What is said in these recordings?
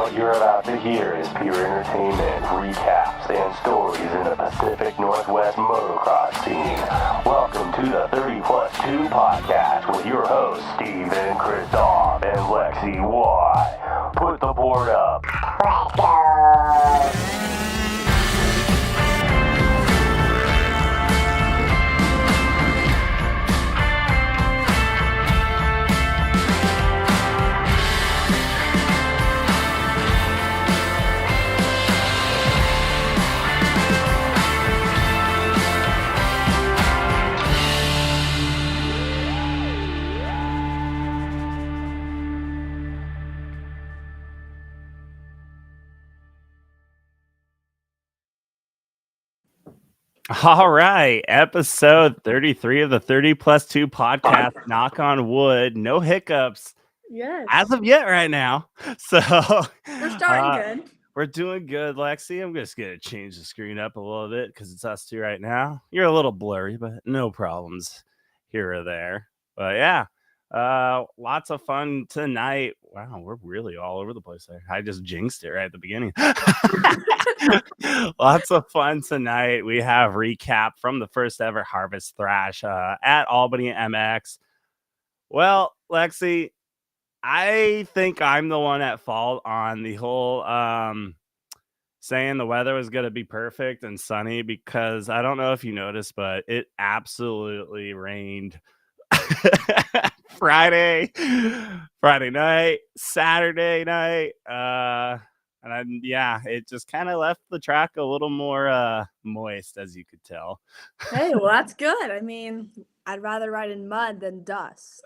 What you're about to hear is pure entertainment, recaps, and stories in the Pacific Northwest motocross scene. Welcome to the 30 Plus 2 podcast with your hosts, Steven Christoph and Lexi Y. Put the board up. Let's go! All right, episode 33 of the 30 Plus 2 podcast. Knock on wood, no hiccups. Yes. As of yet right now. So we're starting good. We're doing good, Lexi. I'm just going to change the screen up a little bit because it's us two right now. You're a little blurry, but no problems here or there. But yeah, lots of fun tonight. Wow, we're really all over the place there. I just jinxed it right at the beginning. Lots of fun tonight. We have recap from the first ever Harvest Thrash at Albany MX. Well, Lexi, I think I'm the one at fault on the whole saying the weather was going to be perfect and sunny, because I don't know if you noticed, but it absolutely rained Friday night, Saturday night. And it just kind of left the track a little more moist, as you could tell. Hey, well, that's good. I mean, I'd rather ride in mud than dust.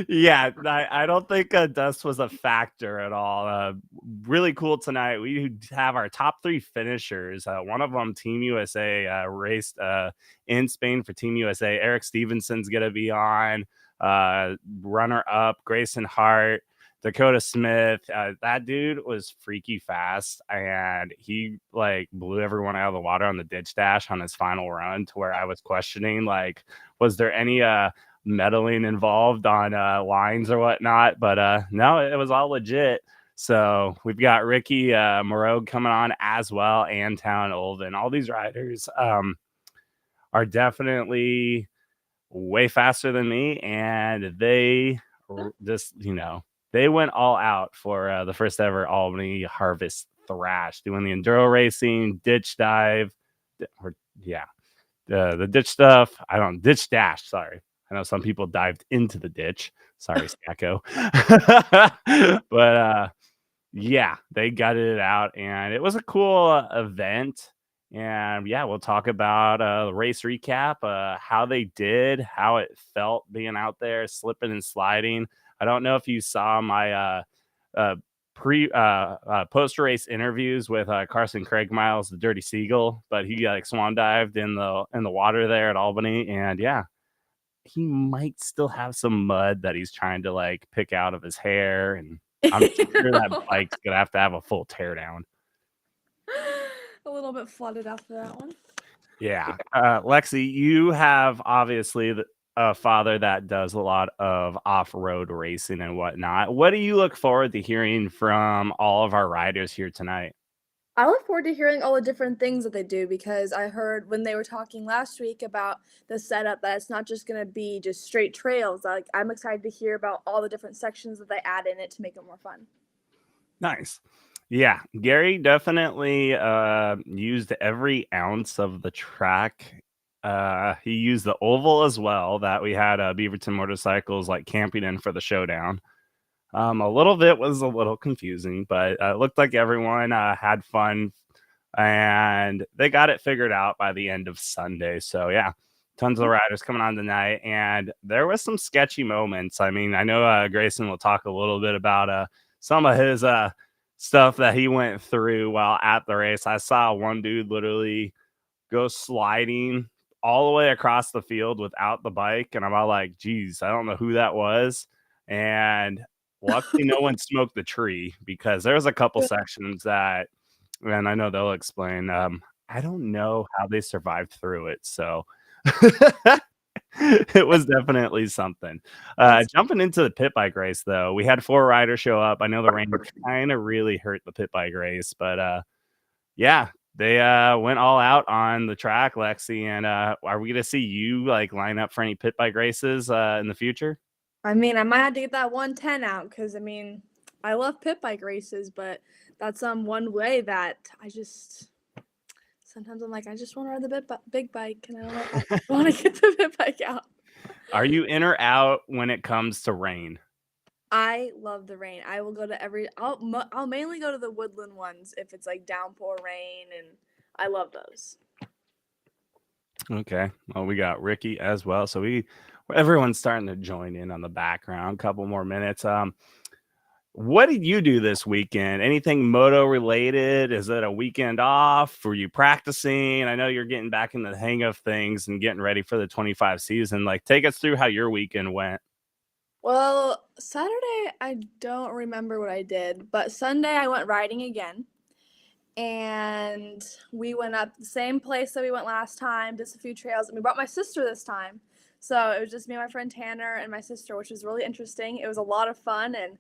Yeah, I don't think dust was a factor at all. Really cool tonight. We have our top three finishers. One of them, Team USA, raced in Spain for Team USA. Eric Stevenson's going to be on. Runner-up, Grayson Hart. Dakota Smith, that dude was freaky fast, and he blew everyone out of the water on the ditch dash on his final run, to where I was questioning, was there any meddling involved on lines or whatnot? But no, it was all legit. So we've got Ricky Moroge coming on as well, and Talon Ulven. All these riders are definitely way faster than me, and they just, they went all out for the first ever Albany Harvest Thrash, doing the enduro racing, ditch dive, the ditch stuff. Ditch dash. Sorry. I know some people dived into the ditch. Sorry, Stacko. But they gutted it out, and it was a cool event. And we'll talk about the race recap, how they did, how it felt being out there slipping and sliding. I don't know if you saw my post-race interviews with Carson Craig Miles, the Dirty Seagull, but he swan dived in the water there at Albany, and he might still have some mud that he's trying to pick out of his hair, and I'm sure that bike's gonna have to have a full teardown. A little bit flooded after that one. Yeah, Lexi, you have obviously a father that does a lot of off-road racing and whatnot. What do you look forward to hearing from all of our riders here tonight? I look forward to hearing all the different things that they do, because I heard when they were talking last week about the setup that it's not just going to be just straight trails. I'm excited to hear about all the different sections that they add in it to make it more fun. Nice. Yeah, Gary definitely used every ounce of the track. He used the oval as well that we had Beaverton Motorcycles camping in for the showdown. A little bit was a little confusing, but it looked like everyone had fun, and they got it figured out by the end of Sunday. So tons of riders coming on tonight, and there was some sketchy moments. I mean, I know Grayson will talk a little bit about some of his stuff that he went through while at the race. I saw one dude literally go sliding all the way across the field without the bike, and I'm all like, geez, I don't know who that was. And luckily no one smoked the tree, because there was a couple sections that, and I know they'll explain, I don't know how they survived through it. So It was definitely something. Jumping into the pit bike race, though, we had 4 riders show up. I know the rain kind of really hurt the pit bike race, but yeah, they went all out on the track, Lexi. And are we going to see you like line up for any pit bike races in the future? I mean, I might have to get that 110 out because, I mean, I love pit bike races, but that's one way that sometimes I'm like, I just want to ride the big bike, and I don't know if I want to get the pit bike out. Are you in or out when it comes to rain? I love the rain. I will go to I'll mainly go to the woodland ones if it's like downpour rain, and I love those. Okay. Well, we got Ricky as well. So everyone's starting to join in on the background. Couple more minutes. What did you do this weekend? Anything moto related? Is it a weekend off? Were you practicing? I know you're getting back in the hang of things and getting ready for the 25 season. Like, take us through how your weekend went. Well, Saturday, I don't remember what I did, but Sunday I went riding again. And we went up the same place that we went last time, just a few trails, and we brought my sister this time. So it was just me and my friend Tanner and my sister, which was really interesting. It was a lot of fun, and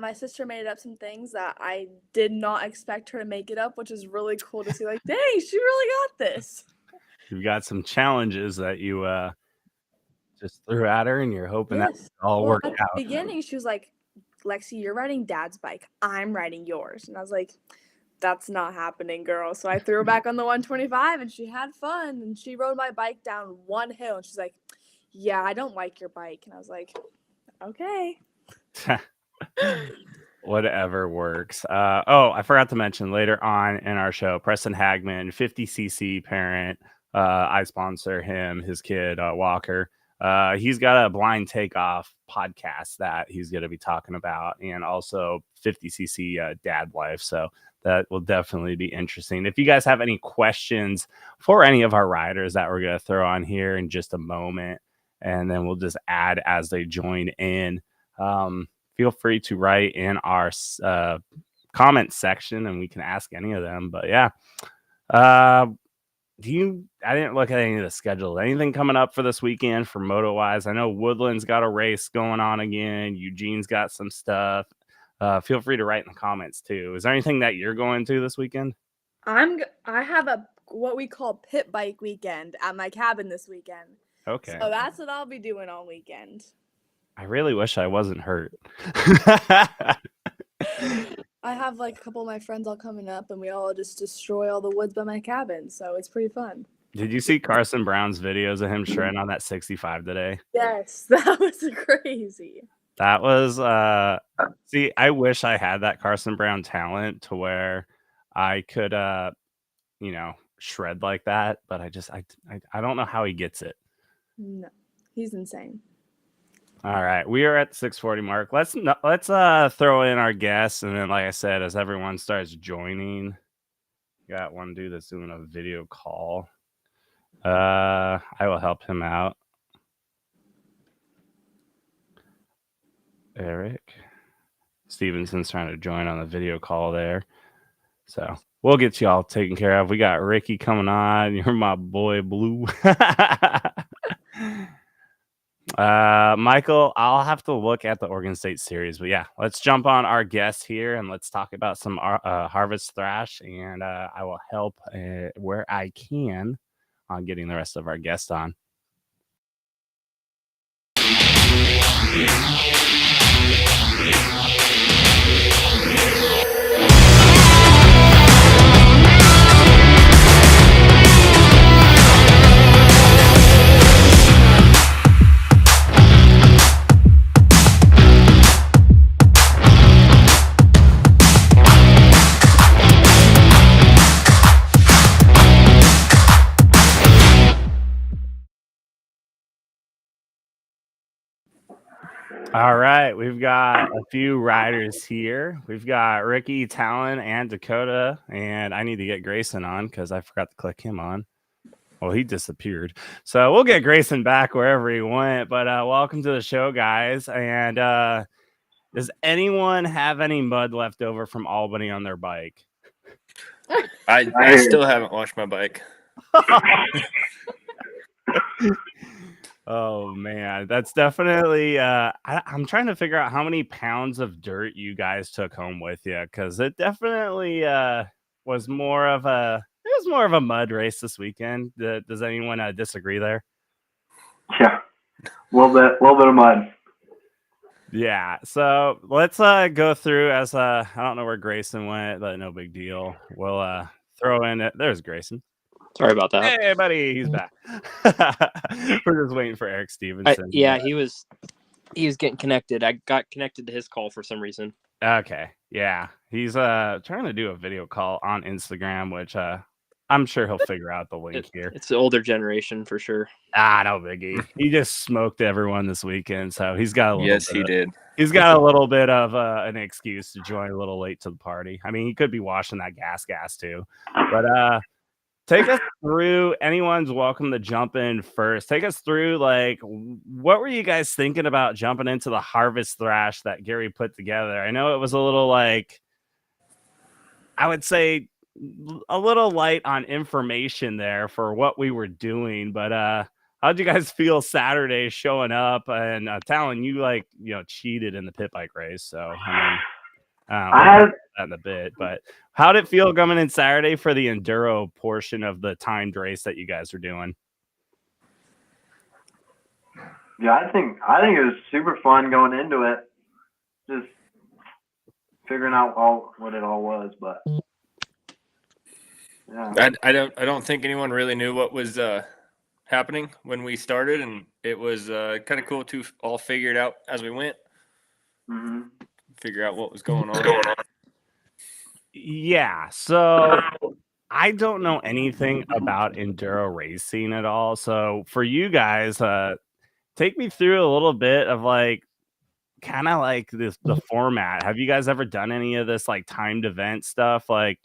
my sister made up some things that I did not expect her to make it up, which is really cool to see. Like, dang, she really got this. You've got some challenges that you just threw at her, and you're hoping that all worked out. At the beginning, she was like, Lexi, you're riding Dad's bike. I'm riding yours. And I was like, that's not happening, girl. So I threw her back on the 125, and she had fun. And she rode my bike down one hill, and she's like, yeah, I don't like your bike. And I was like, okay. Whatever works. I forgot to mention later on in our show, Preston Hagmann, 50cc parent. I sponsor him, his kid, Walker. He's got a blind takeoff podcast that he's going to be talking about, and also 50cc dad life. So that will definitely be interesting. If you guys have any questions for any of our riders that we're going to throw on here in just a moment, and then we'll just add as they join in, feel free to write in our comment section and we can ask any of them. But yeah, I didn't look at any of the schedule. Anything coming up for this weekend for moto wise? I know Woodland's got a race going on again. Eugene's got some stuff. Feel free to write in the comments too. Is there anything that you're going to this weekend? I have what we call pit bike weekend at my cabin this weekend. Okay. So that's what I'll be doing all weekend. I really wish I wasn't hurt. I have like a couple of my friends all coming up, and we all just destroy all the woods by my cabin. So it's pretty fun. Did you see Carson Brown's videos of him shredding on that 65 today? Yes, that was crazy. That was see, I wish I had that Carson Brown talent to where I could shred like that, but I don't know how he gets it. No, he's insane. All right, we are at the 6:40 mark. Let's throw in our guests, and then, like I said, as everyone starts joining, got one dude that's doing a video call. I will help him out. Eric Stevenson's trying to join on the video call there, so we'll get you all taken care of. We got Ricky coming on. You're my boy, Blue. Michael, I'll have to look at the Oregon State series, but yeah, let's jump on our guest here and let's talk about some Harvest Thrash, and I will help where I can on getting the rest of our guests on. All right, we've got a few riders here. We've got Ricky, Talon, and Dakota, and I need to get Grayson on because I forgot to click him on. Well, he disappeared. So we'll get Grayson back wherever he went, but welcome to the show, guys. And does anyone have any mud left over from Albany on their bike? I still haven't washed my bike. Oh man, that's definitely I'm trying to figure out how many pounds of dirt you guys took home with you, because it definitely was more of a mud race this weekend. Does anyone disagree there? Yeah, a little bit of mud. Yeah, so let's go through as I don't know where Grayson went, but no big deal. We'll throw in it. There's Grayson. Sorry about that. Hey buddy, he's back. We're just waiting for Eric Stevenson. He was getting connected. I got connected to his call for some reason. Okay, yeah, he's trying to do a video call on Instagram, which I'm sure he'll figure out the link here. It's the older generation for sure. No biggie. He just smoked everyone this weekend, so he's got a little. Yes, he did. He's got a little bit of an excuse to join a little late to the party. I mean, he could be washing that gas too. But take us through. Anyone's welcome to jump in first. Take us through, like, what were you guys thinking about jumping into the Harvest Thrash that Gary put together? I know it was a little, like, I would say a little light on information there for what we were doing, but how'd you guys feel Saturday showing up? And Talon, you cheated in the pit bike race, so I mean, that in a bit, but how did it feel coming in Saturday for the enduro portion of the timed race that you guys are doing? Yeah, I think it was super fun going into it, just figuring out what it all was, but. Yeah. I don't think anyone really knew what was happening when we started, and it was kind of cool to all figure it out as we went. Mm-hmm. Figure out what was going on. Yeah, so I don't know anything about enduro racing at all. So for you guys, take me through a little bit of kind of like the format. Have you guys ever done any of this like timed event stuff? Like,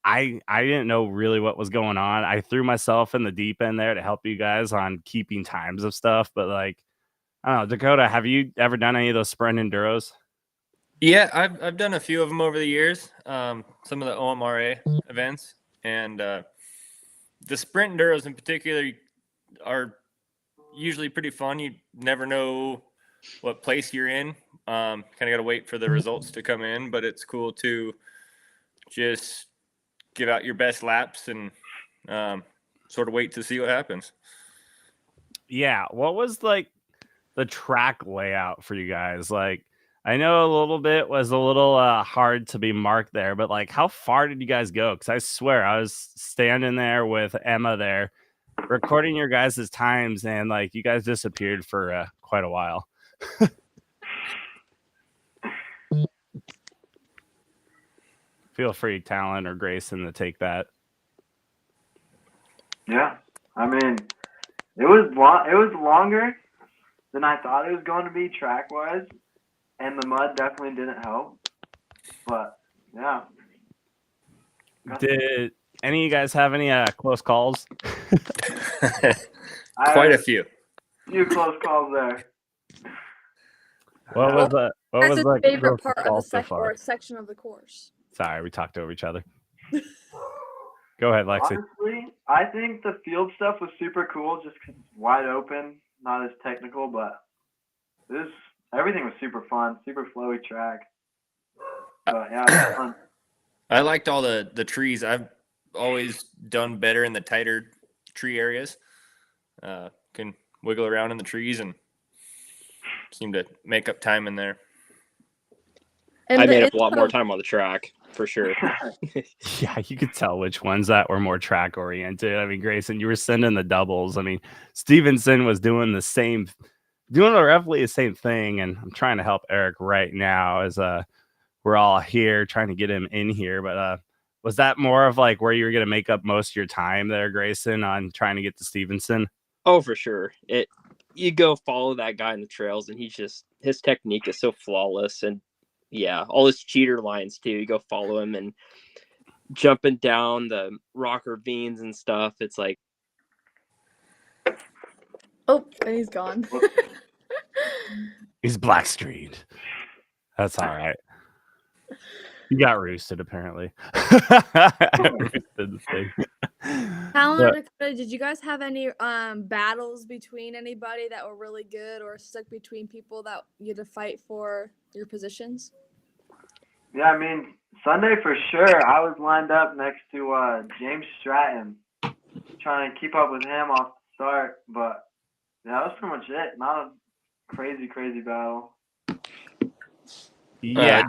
I didn't know really what was going on. I threw myself in the deep end there to help you guys on keeping times of stuff. But I don't know, Dakota, have you ever done any of those sprint enduros? Yeah, I've done a few of them over the years. Some of the OMRA events, and the sprint enduros in particular are usually pretty fun. You never know what place you're in. Kind of got to wait for the results to come in, but it's cool to just give out your best laps and sort of wait to see what happens. Yeah. What was the track layout for you guys? I know a little bit was a little hard to be marked there, but how far did you guys go? Because I swear I was standing there with Emma there recording your guys' times, and you guys disappeared for quite a while. Feel free, Talon or Grayson, to take that. Yeah, I mean, it was longer than I thought it was going to be track-wise, and the mud definitely didn't help. But yeah. Did any of you guys have any close calls? Quite a few. Few close calls there. What was the favorite part of the section of the course? Sorry, we talked over each other. Go ahead, Lexi. Honestly, I think the field stuff was super cool just because it's wide open, not as technical, but everything was super fun, super flowy track. But yeah, it was fun. I liked all the trees. I've always done better in the tighter tree areas. Can wiggle around in the trees and seem to make up time in there. And I made up a lot more time on the track, for sure. Yeah, you could tell which ones that were more track oriented. I mean, Grayson, you were sending the doubles. I mean, Stevenson was doing roughly the same thing, and I'm trying to help Eric right now as we're all here trying to get him in here. But was that more of where you were going to make up most of your time there, Grayson, on trying to get to Stevenson? Oh, for sure. You go follow that guy in the trails, and his technique is so flawless, and yeah, all his cheater lines too. You go follow him and jumping down the rock ravines and stuff. It's like, oh, and he's gone. He's black screened. That's all right. You got roosted, apparently. Roosted the thing. Talon But- or Dakota, did you guys have any battles between anybody that were really good or stuck between people that you had to fight for your positions? Yeah, I mean, Sunday for sure, I was lined up next to James Stratton, trying to keep up with him off the start. But yeah, that was pretty much it. Not a crazy battle. Yeah.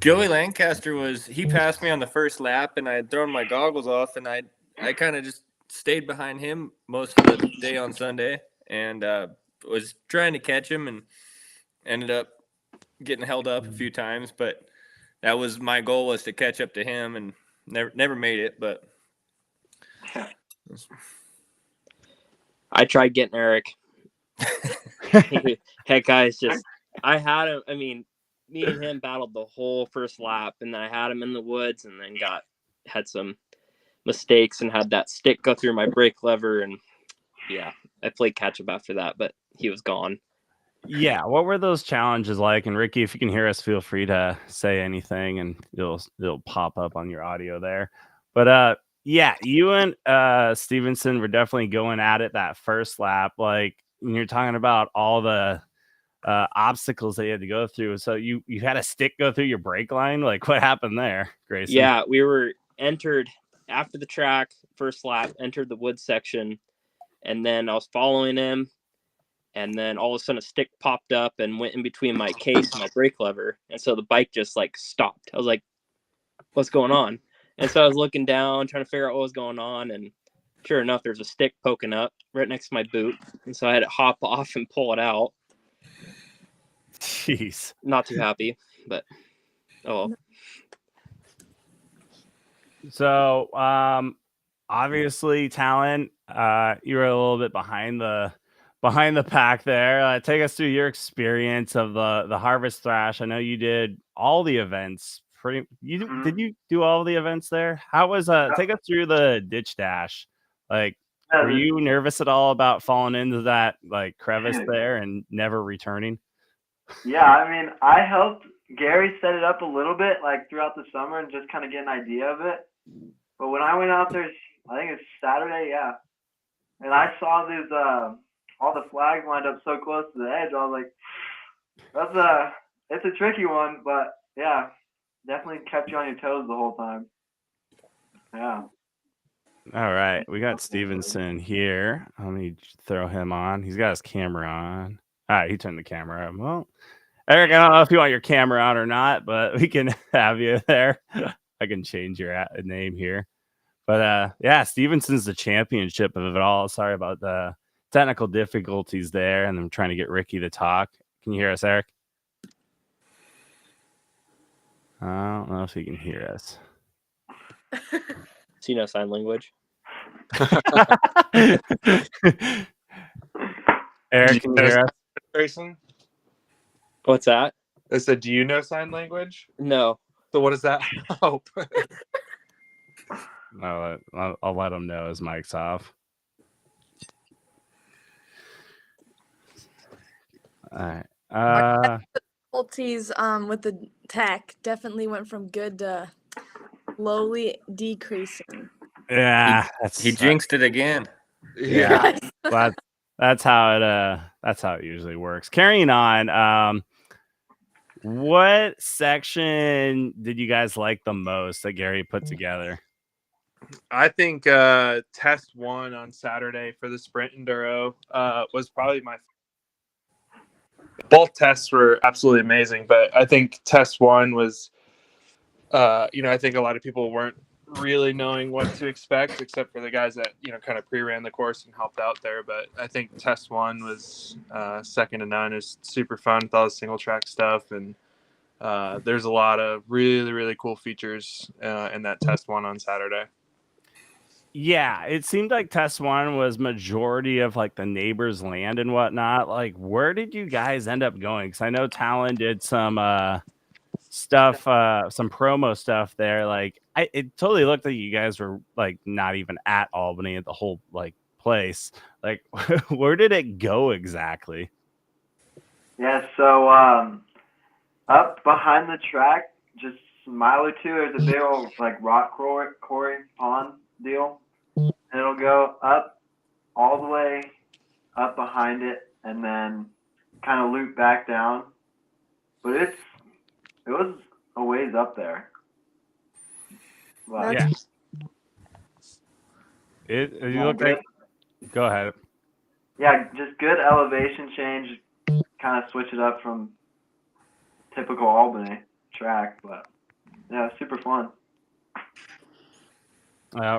Joey Lancaster he passed me on the first lap, and I had thrown my goggles off, and I kind of just stayed behind him most of the day on Sunday, and was trying to catch him, and ended up getting held up a few times. But that was my goal, was to catch up to him, and never made it. But I tried getting Eric. Heck, guys, I had him. I mean, me and him battled the whole first lap, and then I had him in the woods, and then had some mistakes and had that stick go through my brake lever, and yeah, I played catch up after that, but he was gone. Yeah, what were those challenges like? And Ricky, if you can hear us, feel free to say anything, and it'll pop up on your audio there. But yeah, you and Stevenson were definitely going at it that first lap. Like when you're talking about all the obstacles that you had to go through, so you had a stick go through your brake line. Like what happened there, Grayson? Yeah, we were entered after the track, first lap, entered the wood section, and then I was following him. And then all of a sudden a stick popped up and went in between my case and my brake lever. And so the bike just like stopped. I was like, what's going on? And so I was looking down, trying to figure out what was going on. And sure enough, there's a stick poking up right next to my boot. And so I had to hop off and pull it out. Jeez. Not too happy, but oh well. So obviously Talon, you were a little bit behind the pack there. Take us through your experience of the Harvest Thrash. I know you did all the events. Did you do all the events there? How was take us through the ditch dash? Like, were you nervous at all about falling into that like crevice there and never returning? Yeah, I mean, I helped Gary set it up a little bit, like throughout the summer, and just kind of get an idea of it. But when I went out there, I think it's Saturday, yeah, and I saw these all the flags lined up so close to the edge. I was like, it's a tricky one, but yeah, definitely kept you on your toes the whole time. Yeah. All right, we got Stevenson here. Let me throw him on. He's got his camera on. All right, he turned the camera on. Well, Eric, I don't know if you want your camera on or not, but we can have you there. I can change your name here. But yeah, Stevenson's the championship of it all. Sorry about the technical difficulties there, and I'm trying to get Ricky to talk. Can you hear us, Eric? I don't know if he can hear us. So you know sign language. Eric, can you hear us? Grayson? What's that? I said, do you know sign language? No. So what does that help? I'll let him know his mic's off. All right. Difficulties with the tech definitely went from good to slowly decreasing. Yeah, He jinxed it again. Yeah. That's how it usually works. Carrying on, what section did you guys like the most that Gary put together? I think test one on Saturday for the sprint enduro was probably my. Both tests were absolutely amazing, but I think test one was, I think a lot of people weren't really knowing what to expect, except for the guys that kind of pre-ran the course and helped out there. But I think test one was second to none. It's super fun with all the single track stuff, and there's a lot of really cool features in that test one on Saturday. Yeah, it seemed like test one was majority of like the neighbors' land and whatnot. Like, where did you guys end up going? Because I know Talon did some stuff, some promo stuff there. Like, it totally looked like you guys were like not even at Albany at the whole like place. Like, where did it go exactly? Yeah, so up behind the track, just a mile or two, there's a big old like rock quarry pond deal, and it'll go up all the way up behind it, and then kind of loop back down. But it was a ways up there. But Yeah. You look good. like. Go ahead. Yeah, just good elevation change. Kind of switch it up from typical Albany track, but yeah, super fun.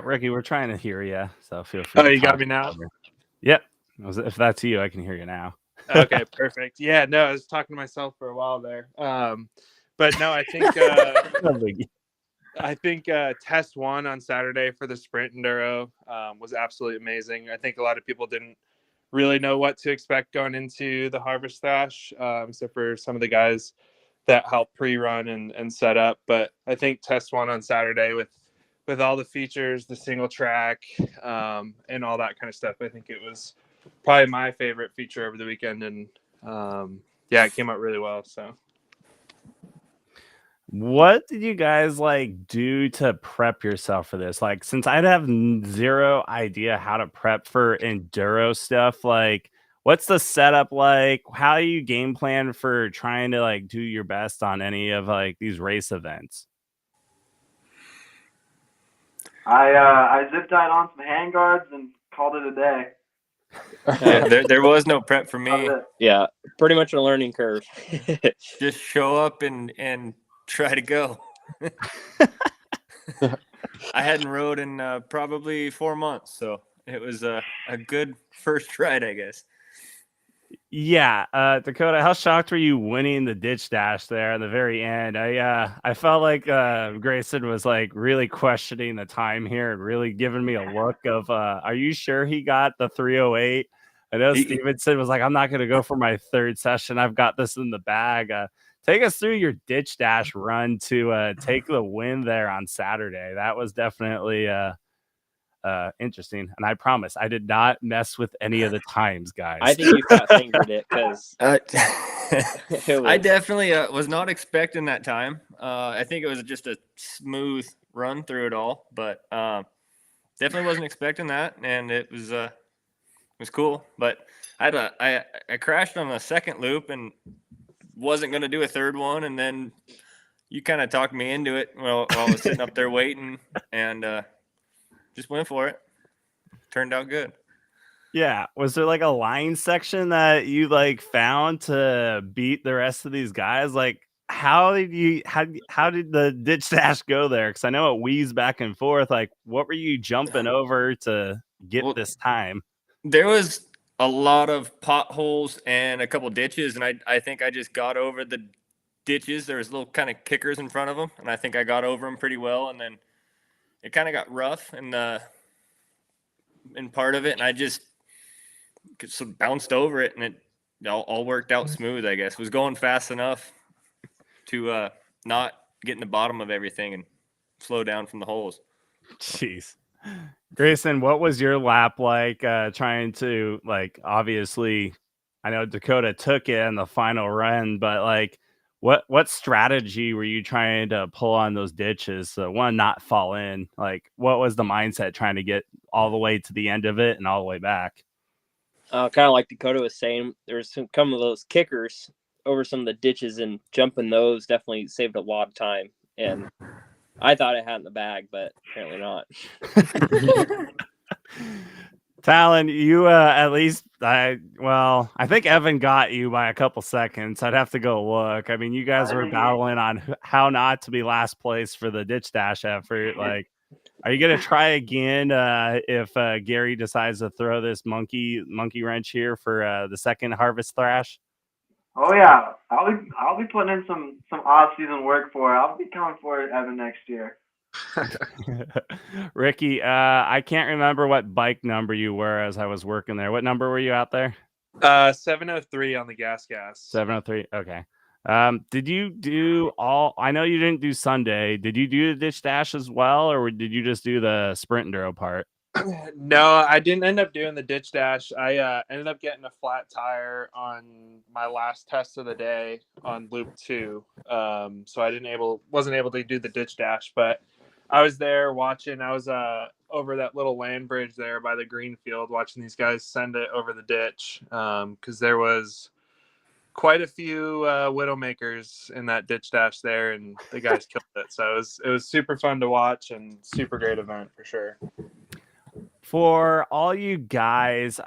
Ricky, we're trying to hear you, so feel free. Oh, you got me now? Yep. If that's you, I can hear you now. Okay, perfect. Yeah, no, I was talking to myself for a while there. But no, I think test one on Saturday for the sprint enduro was absolutely amazing. I think a lot of people didn't really know what to expect going into the Harvest Thrash, except for some of the guys that helped pre-run and set up. But I think test one on Saturday with all the features, the single track, and all that kind of stuff, I think it was probably my favorite feature over the weekend. And yeah, it came out really well. So what did you guys like do to prep yourself for this? Like, since I'd have zero idea how to prep for enduro stuff, like what's the setup like? How do you game plan for trying to like do your best on any of like these race events? I zip tied on some handguards and called it a day. Yeah, there was no prep for me. That was it. Yeah, pretty much a learning curve. Just show up and try to go. I hadn't rode in probably 4 months, so it was a good first ride, I guess. Yeah, Dakota, how shocked were you winning the ditch dash there at the very end? I felt like Grayson was like really questioning the time here and really giving me a look of are you sure he got the 308? I know Stevenson was like, I'm not going to go for my third session. I've got this in the bag. Take us through your ditch dash run to take the win there on Saturday. That was definitely interesting, and I promise I did not mess with any of the times, guys. I think you fat fingered it because I definitely was not expecting that time. I think it was just a smooth run through it all, but definitely wasn't expecting that, and it was cool. But I crashed on the second loop and wasn't going to do a third one, and then you kind of talked me into it while I was sitting up there waiting, and just went for it. Turned out good. Yeah. Was there like a line section that you like found to beat the rest of these guys? Like, how did the ditch dash go there? Because I know it weaves back and forth. Like, what were you jumping over to get this time? There was a lot of potholes and a couple ditches, and I think I just got over the ditches. There was little kind of kickers in front of them, and I think I got over them pretty well. And then it kind of got rough in part of it, and I just bounced over it, and it all worked out smooth, I guess. Was going fast enough to not get in the bottom of everything and slow down from the holes. Jeez. Grayson, what was your lap like trying to, like, obviously I know Dakota took it in the final run, but like what strategy were you trying to pull on those ditches so one not fall in? Like, what was the mindset trying to get all the way to the end of it and all the way back? Kind of like Dakota was saying, there's some of those kickers over some of the ditches, and jumping those definitely saved a lot of time. And I thought I had it in the bag, but apparently not. Talon, you at least I think Evan got you by a couple seconds. I'd have to go look. I mean, you guys were battling on how not to be last place for the ditch dash effort. Like, are you gonna try again if Gary decides to throw this monkey wrench here for the second Harvest Thrash? Oh yeah, I'll be putting in some off-season work for it. I'll be coming for it, Evan, next year. Ricky, I can't remember what bike number you were as I was working there. What number were you out there? 703 on the gas. 703. Okay. Did you do all? I know you didn't do Sunday. Did you do the ditch dash as well, or did you just do the sprint enduro part? No, I didn't end up doing the ditch dash. I ended up getting a flat tire on my last test of the day on loop 2. So I wasn't able to do the ditch dash, but I was there watching. I was over that little land bridge there by the green field, watching these guys send it over the ditch, because there was quite a few Widowmakers in that ditch dash there, and the guys killed it. So it was super fun to watch and super great event for sure. For all you guys,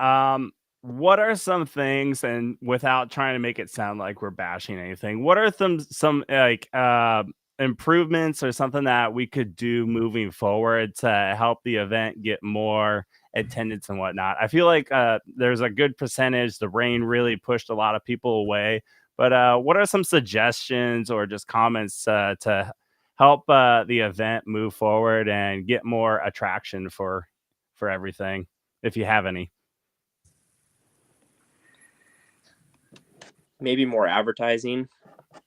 what are some things, and without trying to make it sound like we're bashing anything, what are some like improvements or something that we could do moving forward to help the event get more attendance and whatnot? I feel like there's a good percentage. The rain really pushed a lot of people away, but what are some suggestions or just comments to help the event move forward and get more attraction for everything, if you have any? Maybe more advertising. I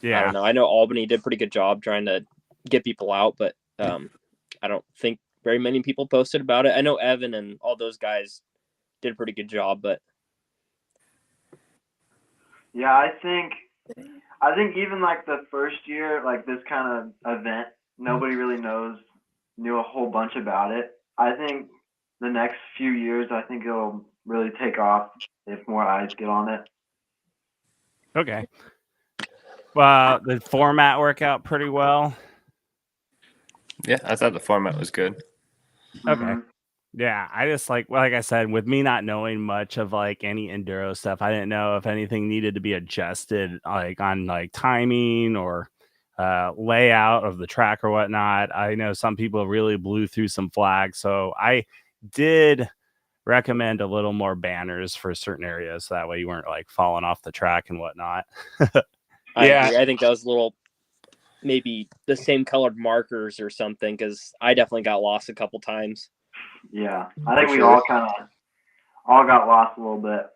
Yeah, don't know. I know Albany did a pretty good job trying to get people out, but I don't think very many people posted about it. I know Evan and all those guys did a pretty good job, but Yeah, I think even like the first year, like this kind of event, nobody really knew a whole bunch about it. I think the next few years, I think it'll really take off if more eyes get on it. okay. The format work out pretty well. Yeah, I thought the format was good. Okay. Mhm. Yeah, I just like I said, with me not knowing much of like any enduro stuff, I didn't know if anything needed to be adjusted, like on like timing or layout of the track or whatnot. I know some people really blew through some flags, so I did recommend a little more banners for certain areas, so that way you weren't like falling off the track and whatnot. I Yeah. agree. I think that was a little, maybe the same colored markers or something, because I definitely got lost a couple times. Yeah, I think we sure. all got lost a little bit,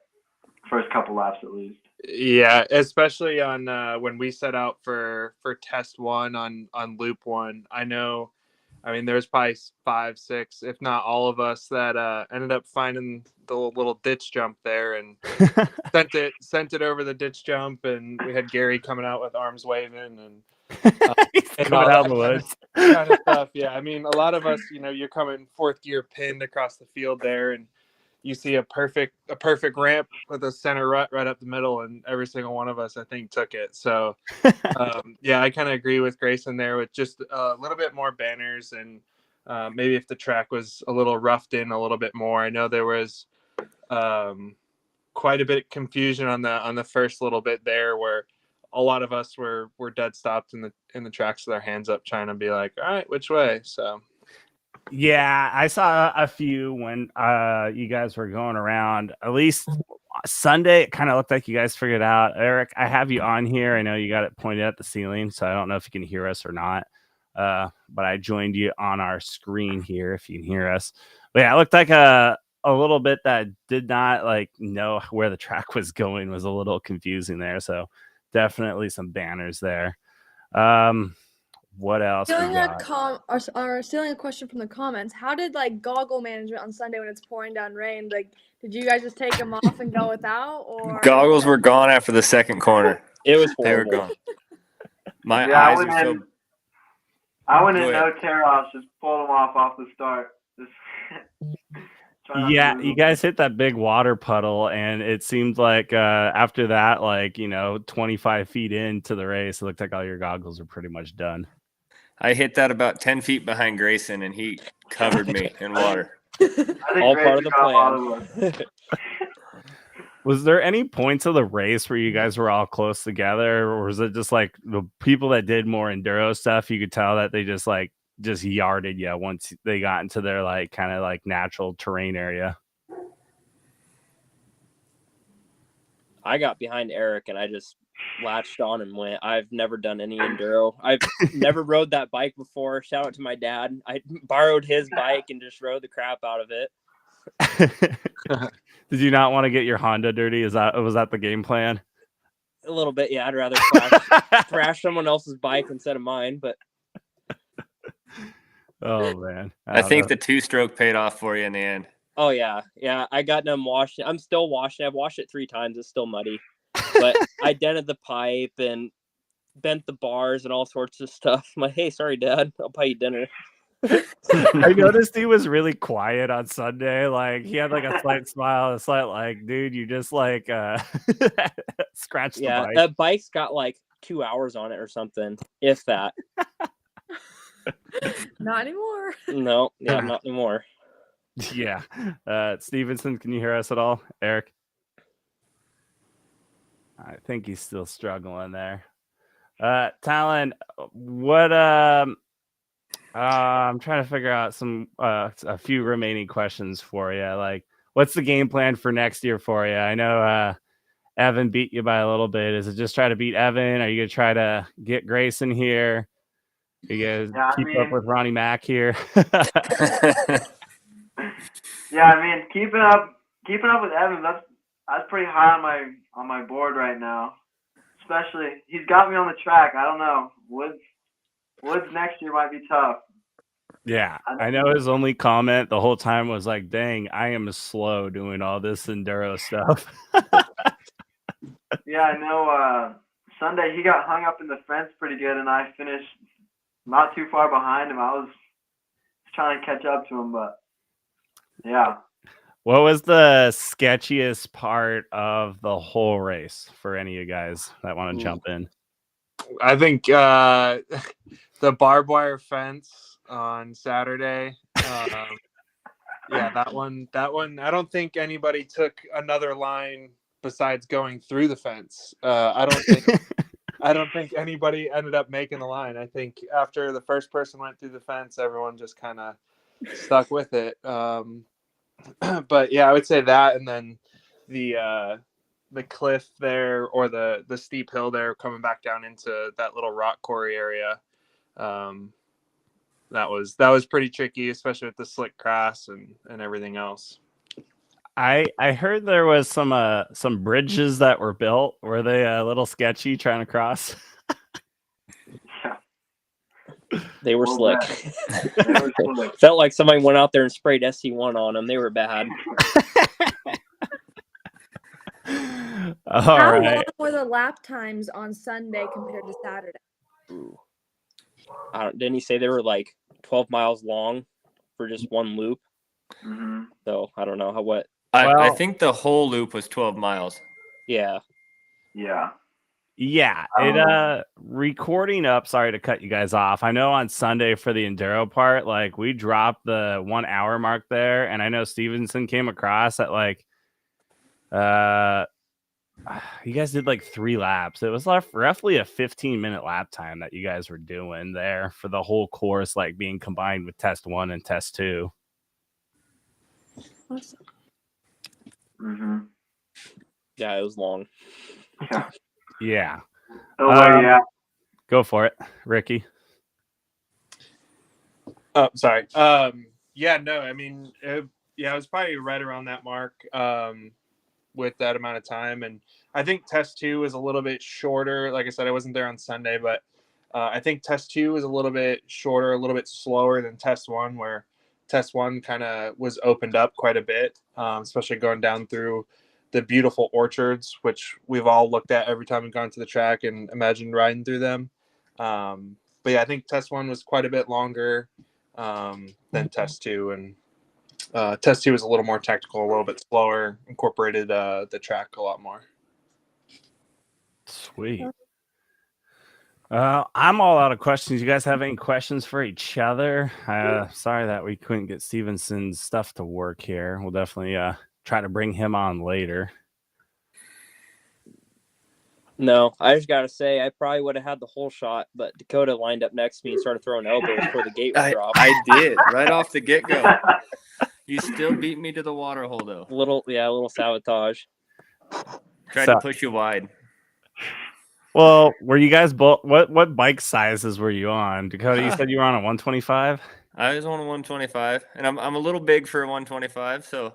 first couple laps at least. Yeah, especially on when we set out for test one on loop one. I mean, there's probably 5, 6, if not all of us that ended up finding the little ditch jump there and sent it over the ditch jump, and we had Gary coming out with arms waving and Coming all out that of the woods. kind of stuff. Yeah, I mean, a lot of us, you're coming fourth gear pinned across the field there, and you see a perfect ramp with a center rut right up the middle, and every single one of us, I think, took it. So, yeah, I kind of agree with Grayson there with just a little bit more banners, and maybe if the track was a little roughed in a little bit more. I know there was quite a bit of confusion on the first little bit there, where a lot of us were dead stopped in the tracks with our hands up, trying to be like, all right, which way? So. Yeah, I saw a few when you guys were going around. At least Sunday, it kind of looked like you guys figured it out. Eric, I have you on here. I know you got it pointed at the ceiling, so I don't know if you can hear us or not. But I joined you on our screen here if you can hear us. But yeah, it looked like a little bit that did not like know where the track was going, was a little confusing there. So definitely some banners there. What else? Stealing stealing a question from the comments. How did like goggle management on Sunday when it's pouring down rain? Like, did you guys just take them off and go without, or Goggles were gone after the second corner. It was They were horrible. gone. My Yeah, eyes are so. I went Go in ahead. no tear offs, just pulled them off the start. Just try not to Yeah, lose you them. guys hit that big water puddle, and it seemed like after that, like 25 feet into the race, it looked like all your goggles were pretty much done. I hit that about 10 feet behind Grayson, and he covered me in water. I think All part of Grayson the got a lot plan. of us. Was there any points of the race where you guys were all close together, or was it just like the people that did more enduro stuff? You could tell that they just yarded you once they got into their like kind of like natural terrain area. I got behind Eric and I just latched on and went. I've never done any enduro. I've never rode that bike before. Shout out to my dad. I borrowed his bike and just rode the crap out of it. Did you not want to get your Honda dirty? Was that the game plan? A little bit, yeah. I'd rather thrash someone else's bike instead of mine, but Oh man, I think the 2-stroke paid off for you in the end. oh yeah. I got done washing. I'm still washing. I've washed it 3 times. It's still muddy. But I dented the pipe and bent the bars and all sorts of stuff. I'm like, hey, sorry, Dad. I'll buy you dinner. I noticed he was really quiet on Sunday. Like he had like a slight smile, a slight like, dude, you just like scratched the Yeah, bike. that bike's got like 2 hours on it or something, if that. Not anymore. No, yeah, not anymore. Yeah. Stevenson, can you hear us at all? Eric? I think he's still struggling there. Talon, what I'm trying to figure out a few remaining questions for you. Like, what's the game plan for next year for you? I know Evan beat you by a little bit. Is it just try to beat Evan? Are you gonna try to get Grayson here? Are you guys keep up with Ronnie Mack here? Yeah, I mean, keeping up with Evan, that's pretty high on my board right now. Especially, he's got me on the track. I don't know. Woods next year might be tough. Yeah, I know his only comment the whole time was like, dang, I am slow doing all this enduro stuff. Yeah, I know. Sunday, he got hung up in the fence pretty good, and I finished not too far behind him. I was trying to catch up to him, but yeah. What was the sketchiest part of the whole race for any of you guys that want to jump in? I think the barbed wire fence on Saturday. Yeah, that one. I don't think anybody took another line besides going through the fence. I don't think anybody ended up making the line. I think after the first person went through the fence, everyone just kind of stuck with it. But yeah, I would say that, and then the cliff there, or the steep hill there, coming back down into that little rock quarry area. That was pretty tricky, especially with the slick cross and everything else. I heard there was some bridges that were built. Were they a little sketchy trying to cross? They were slick. Felt like somebody went out there and sprayed SC1 on them. They were bad. How long were the lap times on Sunday compared to Saturday? Ooh. Didn't he say they were like 12 miles long for just one loop? Mm-hmm. So I don't know what. I think the whole loop was 12 miles. Yeah. Yeah. Yeah, it recording up. Sorry to cut you guys off. I know on Sunday for the enduro part, like we dropped the 1 hour mark there, and I know Stevenson came across at like, you guys did like 3 laps. It was roughly a 15-minute lap time that you guys were doing there for the whole course, like being combined with test 1 and test 2. Awesome. Mm-hmm. Yeah, it was long. Yeah. Yeah. Yeah. Go for it, Ricky. Oh, sorry. Yeah, no, I mean, it was probably right around that mark with that amount of time. And I think test 2 was a little bit shorter. Like I said, I wasn't there on Sunday, but I think test 2 was a little bit shorter, a little bit slower than test 1, where test 1 kind of was opened up quite a bit, especially going down through the beautiful orchards, which we've all looked at every time we've gone to the track and imagined riding through them. But yeah, I think test 1 was quite a bit longer than test 2, and test 2 was a little more technical, a little bit slower, incorporated the track a lot more. Sweet. I'm all out of questions. You guys have any questions for each other? Sorry that we couldn't get Stevenson's stuff to work here. We'll definitely try to bring him on later. No, I just got to say, I probably would have had the whole shot, but Dakota lined up next to me and started throwing elbows before the gate was dropped. I did, right off the get-go. You still beat me to the water hole, though. A little sabotage. Tried to push you wide. Well, were you guys both? What bike sizes were you on, Dakota? You said you were on a 125. I was on a 125, and I'm a little big for a 125, so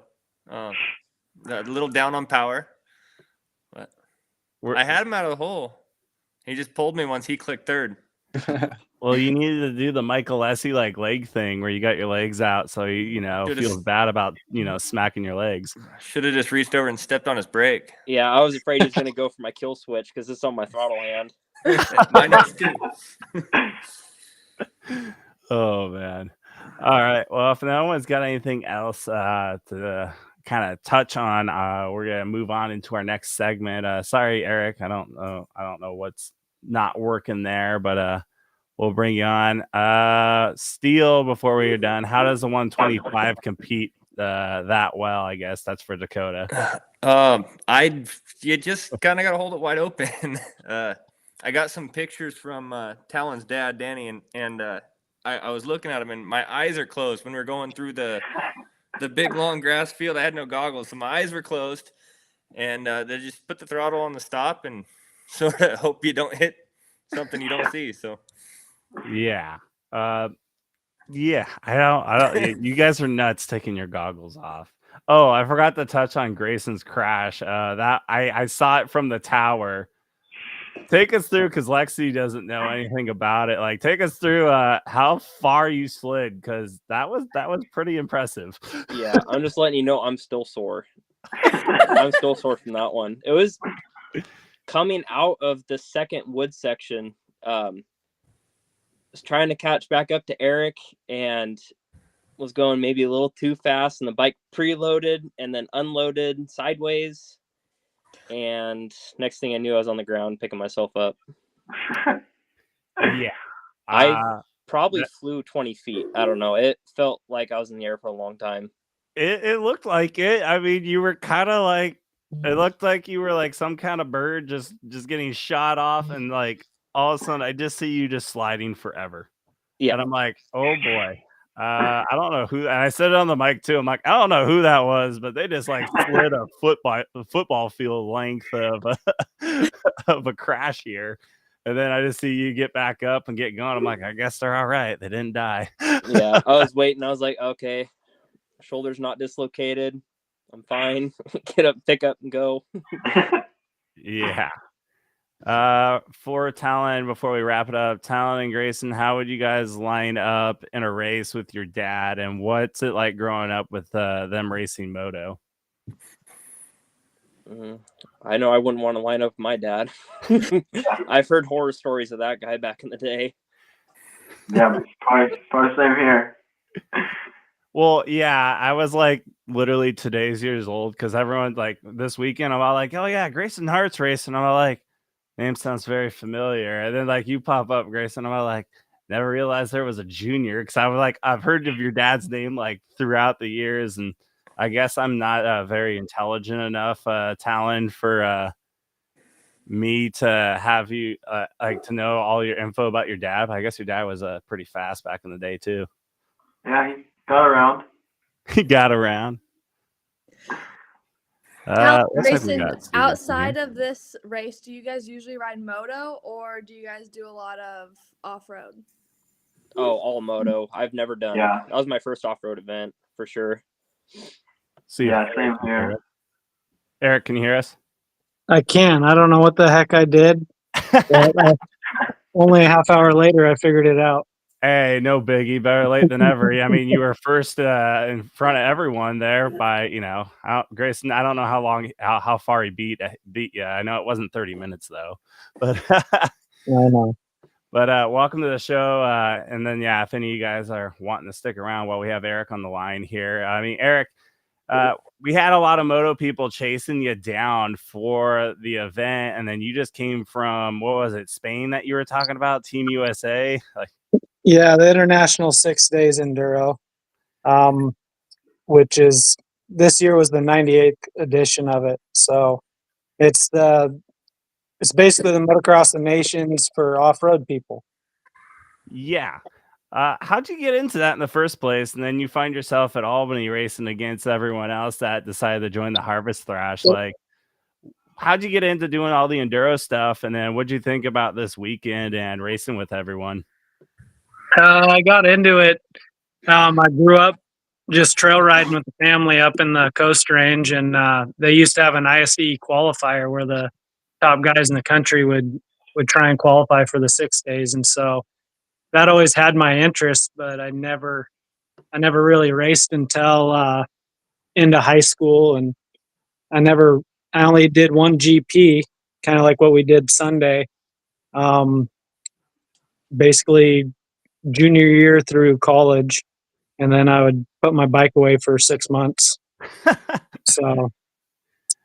a little down on power. But I had him out of the hole. He just pulled me once he clicked third. Well, you needed to do the Michael Lessie like leg thing where you got your legs out, so he feels bad about smacking your legs. Should have just reached over and stepped on his brake. Yeah, I was afraid he was going to go for my kill switch because it's on my throttle hand. Mine is too. Oh man. All right. Well, if no one's got anything else to kind of touch on, we're gonna move on into our next segment. Sorry, Eric. I don't know what's not working there, but we'll bring you on. Steele, before we are done, how does the 125 compete that well? I guess that's for Dakota. You just kind of got to hold it wide open. I got some pictures from Talon's dad, Danny, and I was looking at him, and my eyes are closed when we were going through the big long grass field. I had no goggles, so my eyes were closed, and they just put the throttle on the stop and sort of hope you don't hit something you don't see. So yeah. Yeah, I don't. You guys are nuts taking your goggles off. Oh, I forgot to touch on Grayson's crash. That I saw it from the tower. Take us through, because Lexi doesn't know anything about it. Like, take us through how far you slid, because that was pretty impressive. Yeah, I'm just letting you know I'm still sore. I'm still sore from that one. It was coming out of the second wood section. Was trying to catch back up to Eric and was going maybe a little too fast, and the bike preloaded and then unloaded sideways. And next thing I knew, I was on the ground picking myself up. Yeah. I probably flew 20 feet. I don't know. It felt like I was in the air for a long time. It looked like it. I mean, you were kind of like, it looked like you were like some kind of bird just getting shot off, and like all of a sudden I just see you just sliding forever. Yeah. And I'm like, oh boy. I don't know who, and I said it on the mic too. I'm like, I don't know who that was, but they just like slid a football field length of a crash here. And then I just see you get back up and get going. I'm like, I guess they're all right. They didn't die. Yeah, I was waiting. I was like, okay, shoulder's not dislocated. I'm fine. Get up, pick up, and go. Yeah. For Talon, before we wrap it up, Talon and Grayson, how would you guys line up in a race with your dad, and what's it like growing up with them racing moto? I know I wouldn't want to line up with my dad. I've heard horror stories of that guy back in the day. Yeah, probably same here. Well, yeah, I was like literally today's years old, because everyone's like this weekend I'm all like, oh yeah, Grayson Hart's racing. I'm all like, name sounds very familiar. And then like you pop up, Grayson. I'm all like, never realized there was a junior, because I was like, I've heard of your dad's name like throughout the years, and I guess I'm not very intelligent enough, Talon, for me to have you like to know all your info about your dad. I guess your dad was pretty fast back in the day too. Yeah, he got around. He got around. Grayson, outside of this race, do you guys usually ride moto, or do you guys do a lot of off-road? Oh, all moto. I've never done. Yeah. That was my first off-road event for sure. Yeah, same here. Eric, can you hear us? I can. I don't know what the heck I did. Only a half hour later, I figured it out. Hey, no biggie. Better late than ever. I mean, you were first in front of everyone there by, Grayson. I don't know how far he beat you. I know it wasn't 30 minutes though, but I know. But welcome to the show. And then, yeah, if any of you guys are wanting to stick around while we have Eric on the line here. I mean, Eric, we had a lot of moto people chasing you down for the event, and then you just came from, what was it, Spain that you were talking about, Team USA? Yeah, the International 6 Days Enduro, which is, this year was the 98th edition of it. So it's basically the Motocross of Nations for off-road people. Yeah. How'd you get into that in the first place? And then you find yourself at Albany racing against everyone else that decided to join the Harvest Thrash. Like, how'd you get into doing all the enduro stuff? And then what'd you think about this weekend and racing with everyone? I got into it. I grew up just trail riding with the family up in the Coast Range, and they used to have an ISE qualifier where the top guys in the country would try and qualify for the 6 days. And so that always had my interest, but I never really raced until into high school, and I only did one GP, kind of like what we did Sunday. Basically junior year through college, and then I would put my bike away for 6 months. So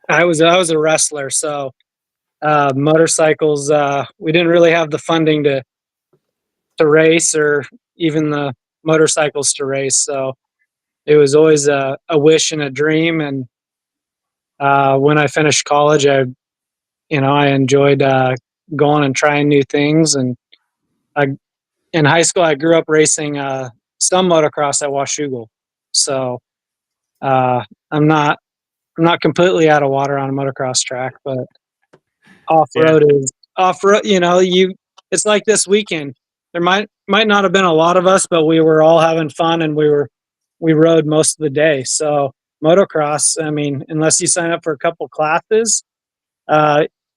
I was a wrestler. So motorcycles, we didn't really have the funding to race or even the motorcycles to race. So it was always a wish and a dream. And when I finished college, I enjoyed going and trying new things. And in high school, I grew up racing some motocross at Washougal. So I'm not completely out of water on a motocross track, but off-road is off-road. It's like this weekend. There might not have been a lot of us, but we were all having fun, and we rode most of the day. So motocross, I mean, unless you sign up for a couple classes,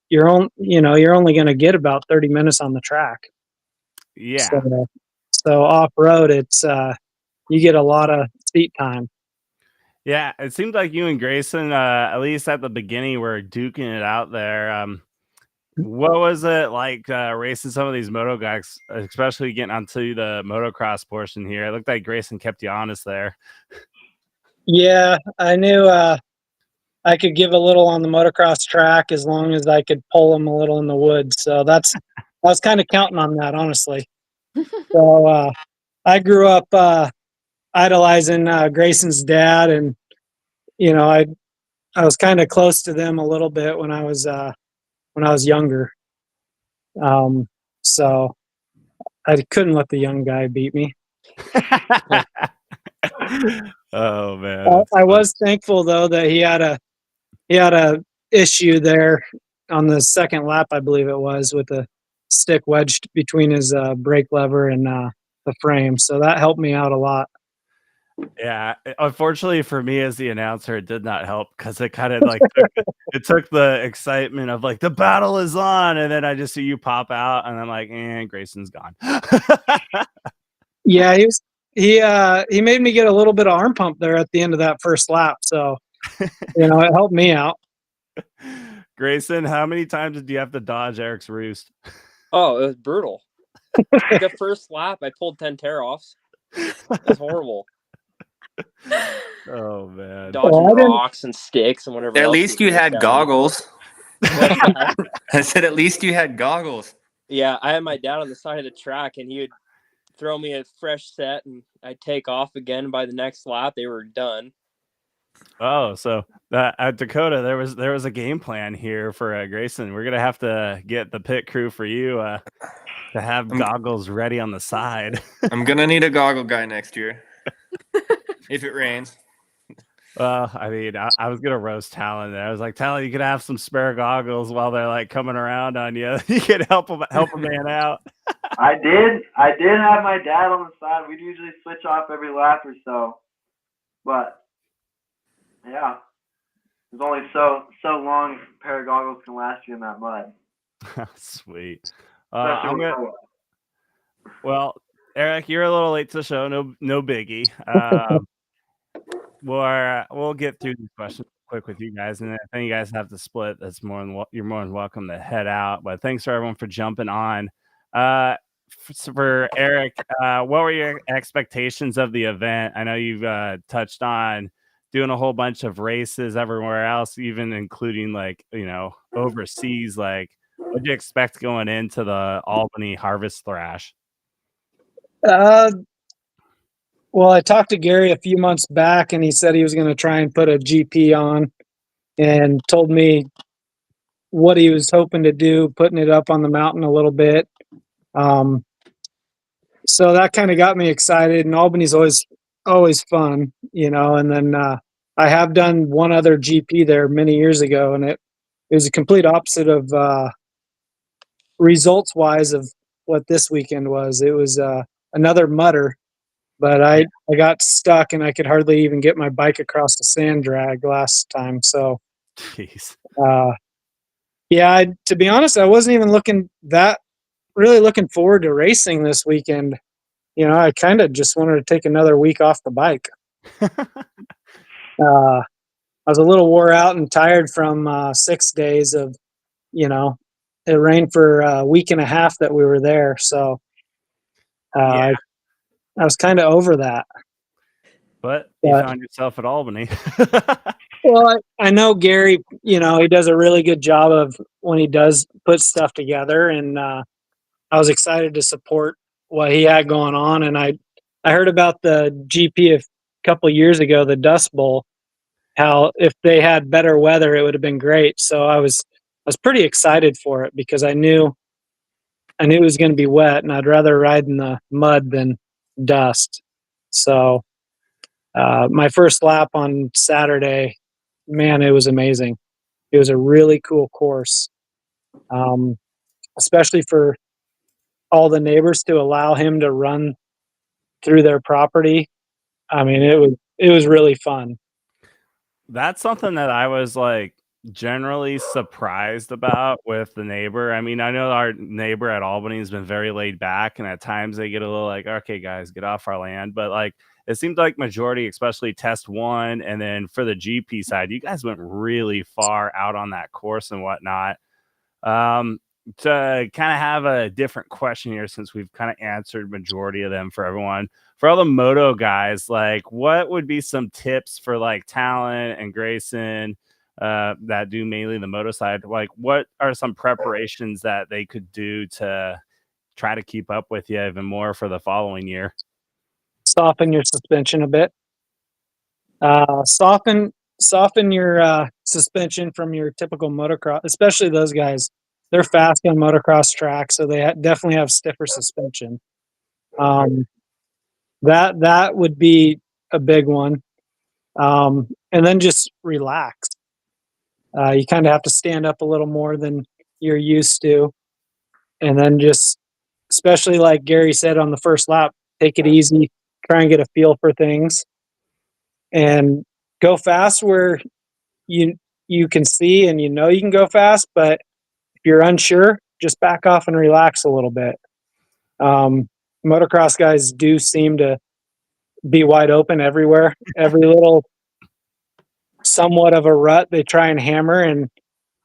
you're only going to get about 30 minutes on the track. Yeah. So off-road, it's you get a lot of seat time. Yeah, it seemed like you and Grayson, at least at the beginning, were duking it out there. What was it like racing some of these moto guys, especially getting onto the motocross portion here? It looked like Grayson kept you honest there. Yeah, I knew I could give a little on the motocross track as long as I could pull them a little in the woods. So I was kind of counting on that, honestly. So I grew up idolizing Grayson's dad, and I was kind of close to them a little bit when I was younger. So I couldn't let the young guy beat me. Oh man! I was thankful though that he had a issue there on the second lap, I believe it was, with a stick wedged between his brake lever and the frame. So that helped me out a lot. Yeah, unfortunately for me as the announcer, it did not help because it kind of like took the excitement of like the battle is on, and then I just see you pop out, and I'm like, Grayson's gone. Yeah, he made me get a little bit of arm pump there at the end of that first lap, so it helped me out. Grayson, how many times did you have to dodge Eric's roost? Oh, it was brutal. The first lap, I pulled 10 tear-offs. That's horrible. Oh man, dodging rocks and sticks and whatever. At least you had goggles. I said, at least you had goggles. Yeah, I had my dad on the side of the track, and he would throw me a fresh set, and I'd take off again. By the next lap, they were done. Oh, so at Dakota, there was a game plan here for Grayson. We're gonna have to get the pit crew for you to have goggles ready on the side. I'm gonna need a goggle guy next year. If it rains. Well, I mean, I was gonna roast Talon there. I was like, Talon, you could have some spare goggles while they're like coming around on you. You could help a man out. I did have my dad on the side. We'd usually switch off every lap or so, but yeah, there's only so long a pair of goggles can last you in that mud. Sweet. Well, Eric, you're a little late to the show. No biggie. We'll get through these questions quick with you guys, and if any of you guys have to split, you're more than welcome to head out. But thanks for everyone for jumping on. For Eric, what were your expectations of the event? I know you've touched on doing a whole bunch of races everywhere else, even including overseas. Like, what did you expect going into the Albany Harvest Thrash? Well, I talked to Gary a few months back, and he said he was going to try and put a GP on, and told me what he was hoping to do, putting it up on the mountain a little bit. So that kind of got me excited, and Albany's always fun, and then I have done one other GP there many years ago, and it was a complete opposite of results wise of what this weekend was. It was another mutter, but I got stuck, and I could hardly even get my bike across the sand drag last time. So, jeez. Yeah, to be honest, I wasn't even really looking forward to racing this weekend. I kind of just wanted to take another week off the bike. I was a little wore out and tired from 6 days of, it rained for a week and a half that we were there. So I was kind of over that. But you found yourself at Albany. Well, I know Gary, he does a really good job of when he does put stuff together, and I was excited to support what he had going on. And I heard about the GP a couple of years ago, the Dust Bowl, how if they had better weather, it would have been great. So I was pretty excited for it because I knew it was going to be wet, and I'd rather ride in the mud than dust. So my first lap on Saturday, man, it was amazing. It was a really cool course, especially for all the neighbors to allow him to run through their property. I mean, it was really fun. That's something that I was like generally surprised about with the neighbor. I mean, I know our neighbor at Albany has been very laid back, and at times they get a little like, okay, guys, get off our land. But like, it seemed like majority, especially test one, and then for the GP side, you guys went really far out on that course and whatnot. To kind of have a different question here, since we've kind of answered majority of them for everyone, for all the moto guys, like what would be some tips for like Talon and Grayson that do mainly the moto side? Like what are some preparations that they could do to try to keep up with you even more for the following year? Soften your suspension a bit. Soften your suspension from your typical motocross, especially those guys. They're fast on motocross tracks, so they definitely have stiffer suspension. That would be a big one. And then just relax. You kind of have to stand up a little more than you're used to. And then just, especially like Gary said on the first lap, take it easy, try and get a feel for things. And go fast where you can see and you can go fast, but if you're unsure, just back off and relax a little bit. Motocross guys do seem to be wide open everywhere. Every little somewhat of a rut they try and hammer, and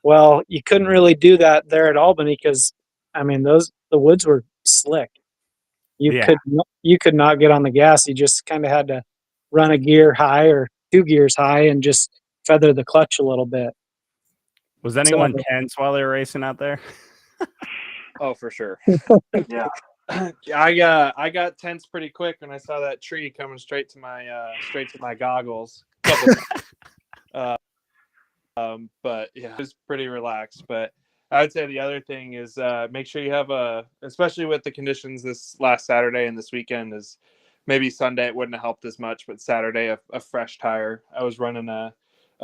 well, you couldn't really do that there at Albany because I mean the woods were slick. You could not get on the gas. You just kind of had to run a gear high or 2 gears high and just feather the clutch a little bit. Was anyone tense while they were racing out there? Oh, for sure. Yeah. I got tense pretty quick when I saw that tree coming straight to my goggles. But yeah, it was pretty relaxed. But I would say the other thing is make sure you have especially with the conditions this last Saturday and this weekend, is maybe Sunday it wouldn't have helped as much, but Saturday a fresh tire. I was running a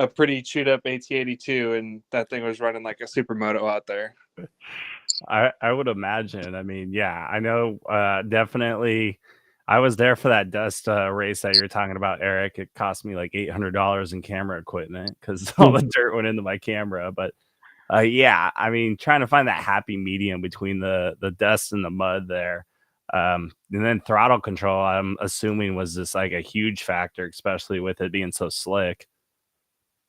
pretty chewed up AT82, and that thing was running like a supermoto out there. I would imagine. I mean, yeah, I know definitely. I was there for that dust race that you're talking about, Eric. It cost me like $800 in camera equipment because all the dirt went into my camera. But yeah, I mean, trying to find that happy medium between the dust and the mud there. And then throttle control, I'm assuming, was just like a huge factor, especially with it being so slick.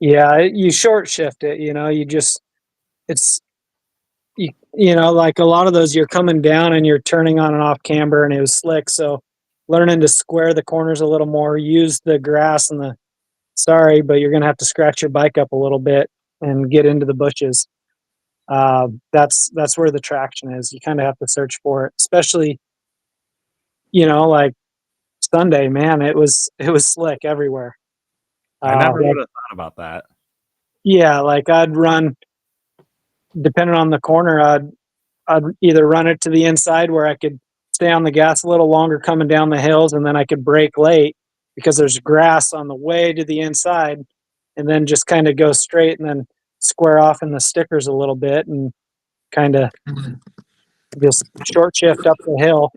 Yeah, you short shift it, like a lot of those, you're coming down and you're turning on and off camber, and it was slick. So learning to square the corners a little more, use the grass and but you're going to have to scratch your bike up a little bit and get into the bushes. That's where the traction is. You kind of have to search for it, especially, like Sunday, man, it was slick everywhere. I never would have thought about that. Yeah, like I'd run, depending on the corner, I'd either run it to the inside where I could stay on the gas a little longer coming down the hills, and then I could brake late because there's grass on the way to the inside, and then just kind of go straight and then square off in the stickers a little bit and kind of just short shift up the hill.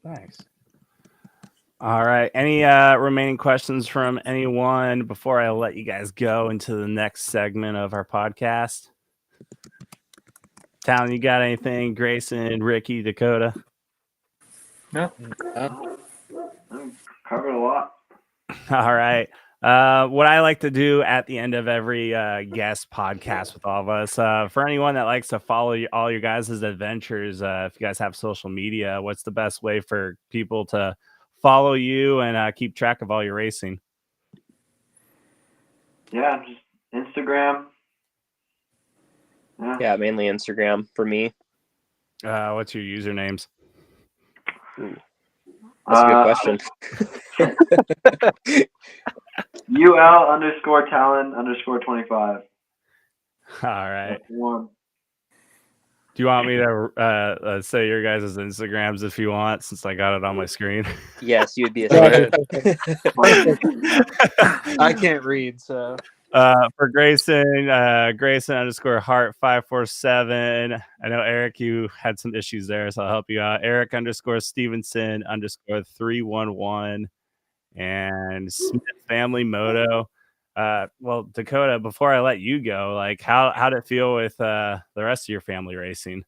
Nice. All right. Any remaining questions from anyone before I let you guys go into the next segment of our podcast? Talon, you got anything? Grayson, Ricky, Dakota? No. Covered a lot. All right. What I like to do at the end of every guest podcast with all of us, for anyone that likes to follow all your guys' adventures, if you guys have social media, what's the best way for people to follow you and keep track of all your racing? Yeah, just Instagram. Yeah, mainly Instagram for me. What's your usernames? Ooh, that's a good question. UL_Talon_25. All right. That's the one. Do you want me to say your guys' Instagrams if you want, since I got it on my screen? Yes, you would be a Go ahead. second. I can't read, so. For Grayson, Grayson_Hart 547. I know Eric, you had some issues there, so I'll help you out. Eric_Stevenson _311 and Smith Family Moto. Well, Dakota, before I let you go, like how'd it feel with the rest of your family racing?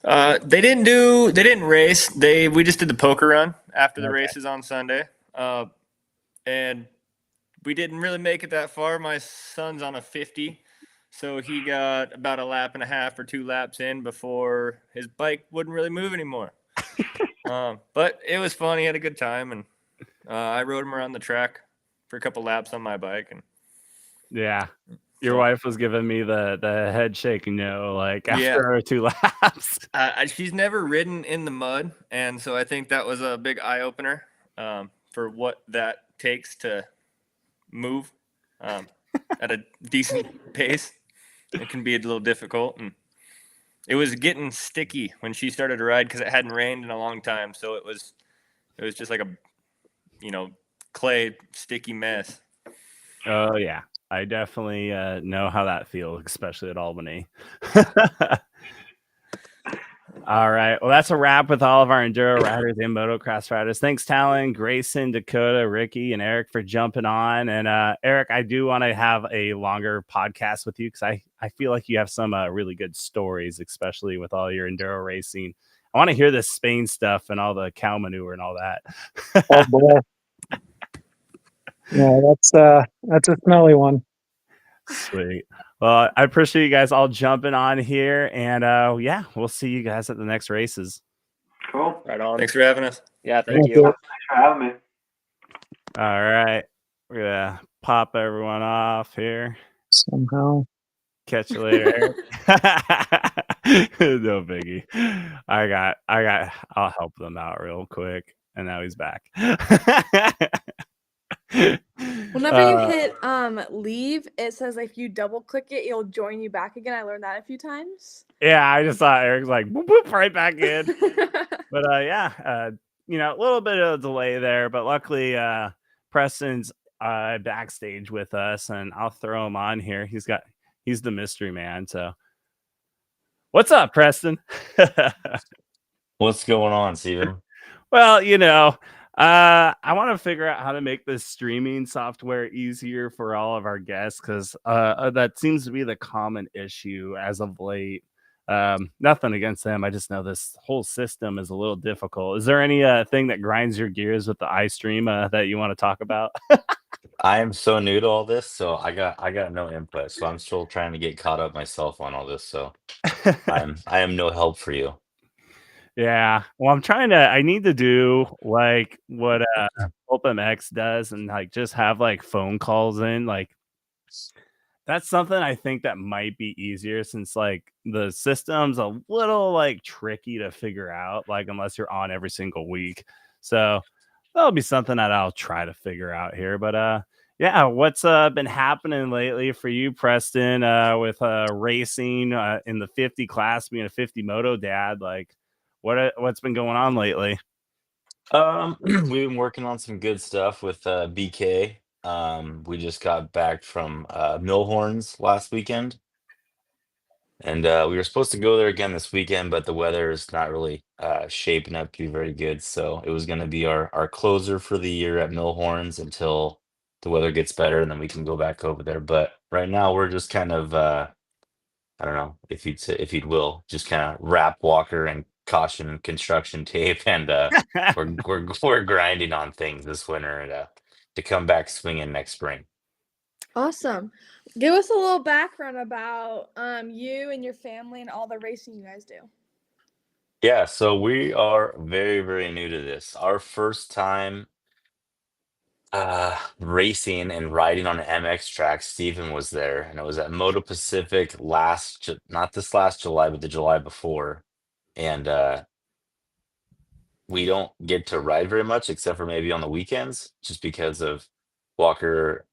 They didn't race. We just did the poker run after the races on Sunday. And we didn't really make it that far. My son's on a 50, so he got about a lap and a half or 2 laps in before his bike wouldn't really move anymore. But it was fun. He had a good time, and I rode him around the track for a couple laps on my bike. And yeah, your wife was giving me the head shake no, like after 2 laps. She's never ridden in the mud, and so I think that was a big eye opener for what that takes to move at a decent pace. It can be a little difficult, and it was getting sticky when she started to ride because it hadn't rained in a long time, so it was just like a clay sticky mess. Oh yeah, I definitely know how that feels, especially at Albany. All right. Well, that's a wrap with all of our enduro riders and motocross riders. Thanks, Talon, Grayson, Dakota, Ricky, and Eric for jumping on. And Eric, I do want to have a longer podcast with you because I feel like you have some really good stories, especially with all your enduro racing. I want to hear the Spain stuff and all the cow manure and all that. Oh boy. Yeah, that's a smelly one. Sweet. Well, I appreciate you guys all jumping on here, and yeah, we'll see you guys at the next races. Cool. Right on. Thanks for having us. Yeah, thank you. Thanks for having me. All right, we're gonna pop everyone off here. Somehow. Catch you later. No biggie. I'll help them out real quick, and now he's back. Whenever you hit leave, it says if you double click it, it'll join you back again. I learned that a few times. Yeah, I just saw Eric's like boop, boop, right back in. But yeah, a little bit of a delay there, but luckily Preston's backstage with us, and I'll throw him on here. He's the mystery man. So what's up, Preston? What's going on, Steven? Well, I want to figure out how to make this streaming software easier for all of our guests, because that seems to be the common issue as of late. Nothing against them. I just know this whole system is a little difficult. Is there any thing that grinds your gears with the iStream that you want to talk about? I am so new to all this, so I got no input. So I'm still trying to get caught up myself on all this. So I am no help for you. Yeah. Well, I need to do like what OpenMX does, and like just have like phone calls in. Like that's something I think that might be easier, since like the system's a little like tricky to figure out, like unless you're on every single week. So that'll be something that I'll try to figure out here. But yeah, what's been happening lately for you, Preston, with racing in the 50 class, being a 50 moto dad? Like what's been going on lately? We've been working on some good stuff with BK. We just got back from Millhorns last weekend, and we were supposed to go there again this weekend, but the weather is not really shaping up to be very good. So it was going to be our closer for the year at Millhorns until the weather gets better, and then we can go back over there. But right now we're just kind of I don't know if you'd will just kind of wrap walker and caution construction tape, and we're grinding on things this winter to come back swinging next spring. Awesome. Give us a little background about you and your family and all the racing you guys do. Yeah, so we are very, very new to this. Our first time racing and riding on an MX track, Steven was there, and it was at Moto Pacific not this last July, but the July before. And we don't get to ride very much except for maybe on the weekends, just because of Walker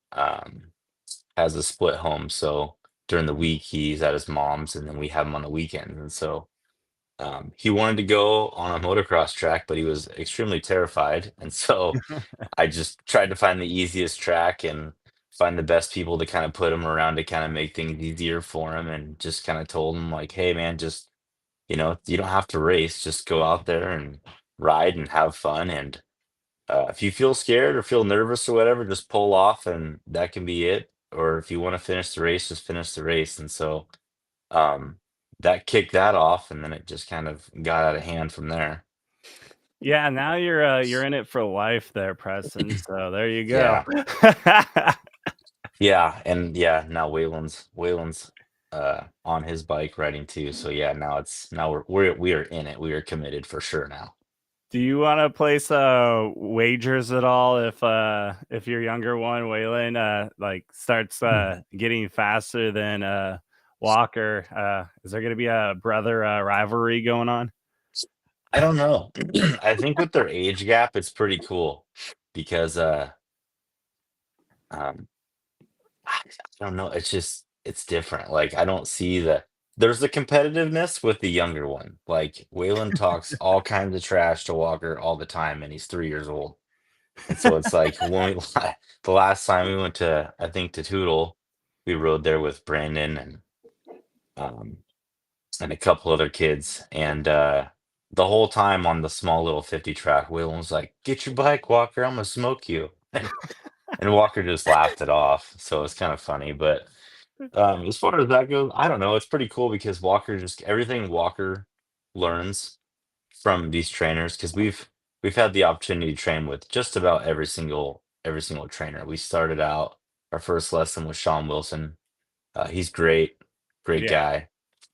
has a split home. So during the week he's at his mom's, and then we have him on the weekends. And so he wanted to go on a motocross track, but he was extremely terrified. And so I just tried to find the easiest track and find the best people to kind of put him around to kind of make things easier for him, and just kind of told him like, hey man, just you don't have to race, just go out there and ride and have fun. And if you feel scared or feel nervous or whatever, just pull off and that can be it. Or if you want to finish the race, just finish the race. And so um, that kicked that off, and then it just kind of got out of hand from there. Yeah, now you're in it for life there, Preston. So there you go. Yeah. Yeah, and yeah, now Waylon's on his bike riding too. So yeah, now we are in it. We are committed for sure now. Do you want to place wagers at all if your younger one, Waylon, like starts getting faster than Walker? Is there going to be a brother rivalry going on? I don't know. I think with their age gap, it's pretty cool because um I don't know. It's different. Like I don't see there's the competitiveness with the younger one. Like Waylon talks all kinds of trash to Walker all the time, and he's 3 years old. And so it's like when the last time we went to, I think, to Tootle, we rode there with Brandon um and a couple other kids. And the whole time on the small little 50 track, Waylon was like, "Get your bike, Walker, I'm gonna smoke you." And Walker just laughed it off. So it's kind of funny. But as far as that goes, I don't know. It's pretty cool because Walker just everything Walker learns from these trainers, because we've had the opportunity to train with just about every single trainer. We started out our first lesson with Sean Wilson. He's great Yeah. guy.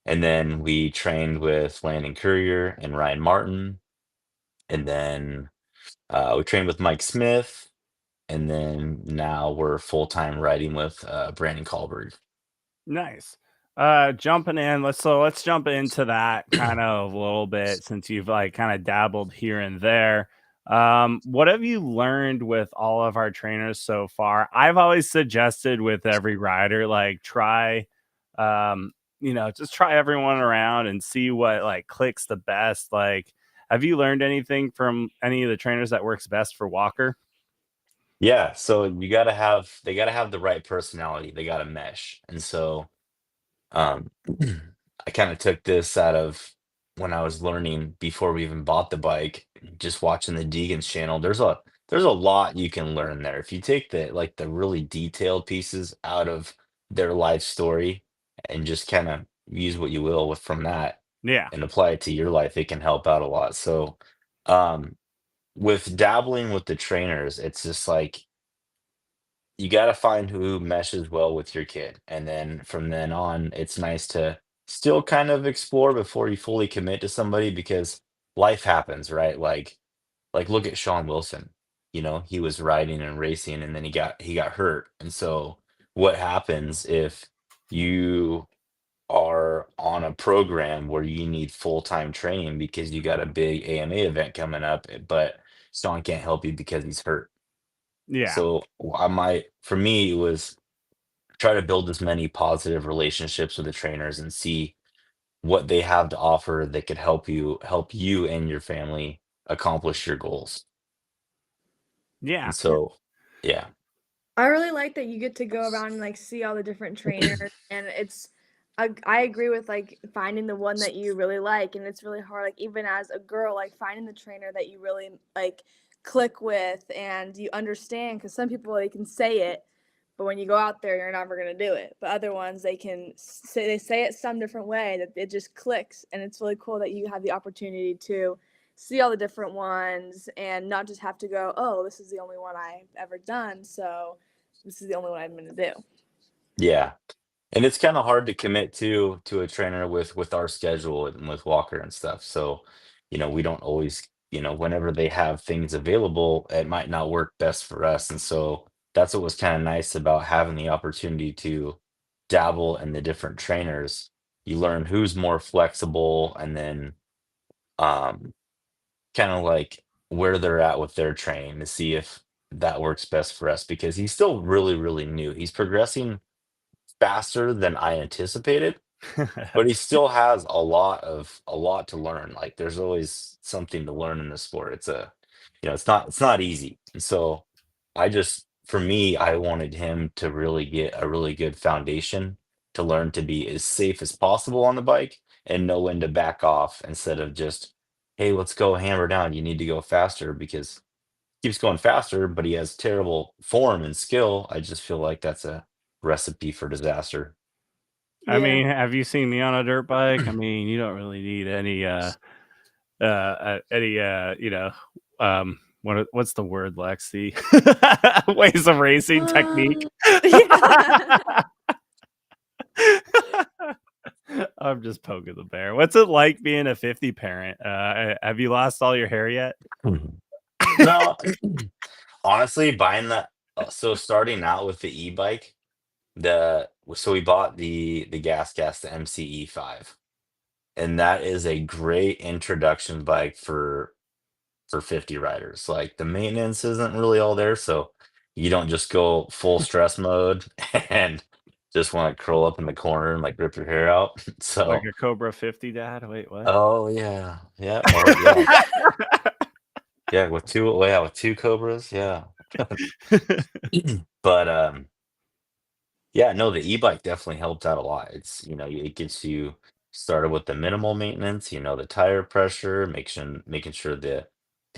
And then we trained with Landon Courier and Ryan Martin. And then we trained with Mike Smith. And then now we're full time riding with Brandon Kahlberg. Nice. Jumping in, let's jump into that kind of a little bit, since you've like kind of dabbled here and there. What have you learned with all of our trainers so far? I've always suggested with every rider, like try just try everyone around and see what like clicks the best. Like, have you learned anything from any of the trainers that works best for Walker? Yeah, so they gotta have the right personality. They gotta mesh. And so um I kind of took this out of when I was learning before we even bought the bike, just watching the Deegan's channel. There's a lot you can learn there. If you take the really detailed pieces out of their life story and just kind of use what you will from that Yeah. and apply it to your life, it can help out a lot. So um with dabbling with the trainers, it's just like you got to find who meshes well with your kid. And then from then on, it's nice to still kind of explore before you fully commit to somebody, because life happens, right? Like look at Sean Wilson. He was riding and racing, and then he got hurt. And so what happens if you are on a program where you need full-time training because you got a big AMA event coming up, but Sean can't help you because he's hurt? Yeah. So for me, it was try to build as many positive relationships with the trainers and see what they have to offer that could help you and your family accomplish your goals. Yeah. And so, yeah, I really like that you get to go around and like see all the different trainers, and I agree with like finding the one that you really like, and it's really hard, like even as a girl, like finding the trainer that you really like click with and you understand, because some people they can say it, but when you go out there you're never going to do it. But other ones they say it some different way that it just clicks, and it's really cool that you have the opportunity to see all the different ones and not just have to go, oh, this is the only one I've ever done, so this is the only one I'm going to do. yeah. And it's kind of hard to commit to a trainer with our schedule and with Walker and stuff. So, we don't always, whenever they have things available, it might not work best for us. And so that's what was kind of nice about having the opportunity to dabble in the different trainers. You learn who's more flexible, and then um kind of like where they're at with their training to see if that works best for us, because he's still really, really new. He's progressing faster than I anticipated, but he still has a lot to learn. Like, there's always something to learn in the sport. It's not easy. And so for me, I wanted him to really get a really good foundation to learn to be as safe as possible on the bike and know when to back off, instead of just, hey, let's go hammer down. You need to go faster, because he keeps going faster, but he has terrible form and skill. I just feel like that's a recipe for disaster. I Yeah. mean, have you seen me on a dirt bike? I mean, you don't really need what's the word, Lexi? Ways of racing technique. Yeah. I'm just poking the bear. What's it like being a 50 parent? Have you lost all your hair yet? No, honestly, starting out with the e-bike, so we bought the gas, the MCE5, and that is a great introduction bike for 50 riders. Like, the maintenance isn't really all there, so you don't just go full stress mode and just want to curl up in the corner and like rip your hair out. Like So, a Cobra 50, Dad? Wait, what? oh yeah, yeah, or yeah, yeah, with two Cobras, yeah. But yeah, no, the e-bike definitely helped out a lot. It gets you started with the minimal maintenance, the tire pressure, making sure the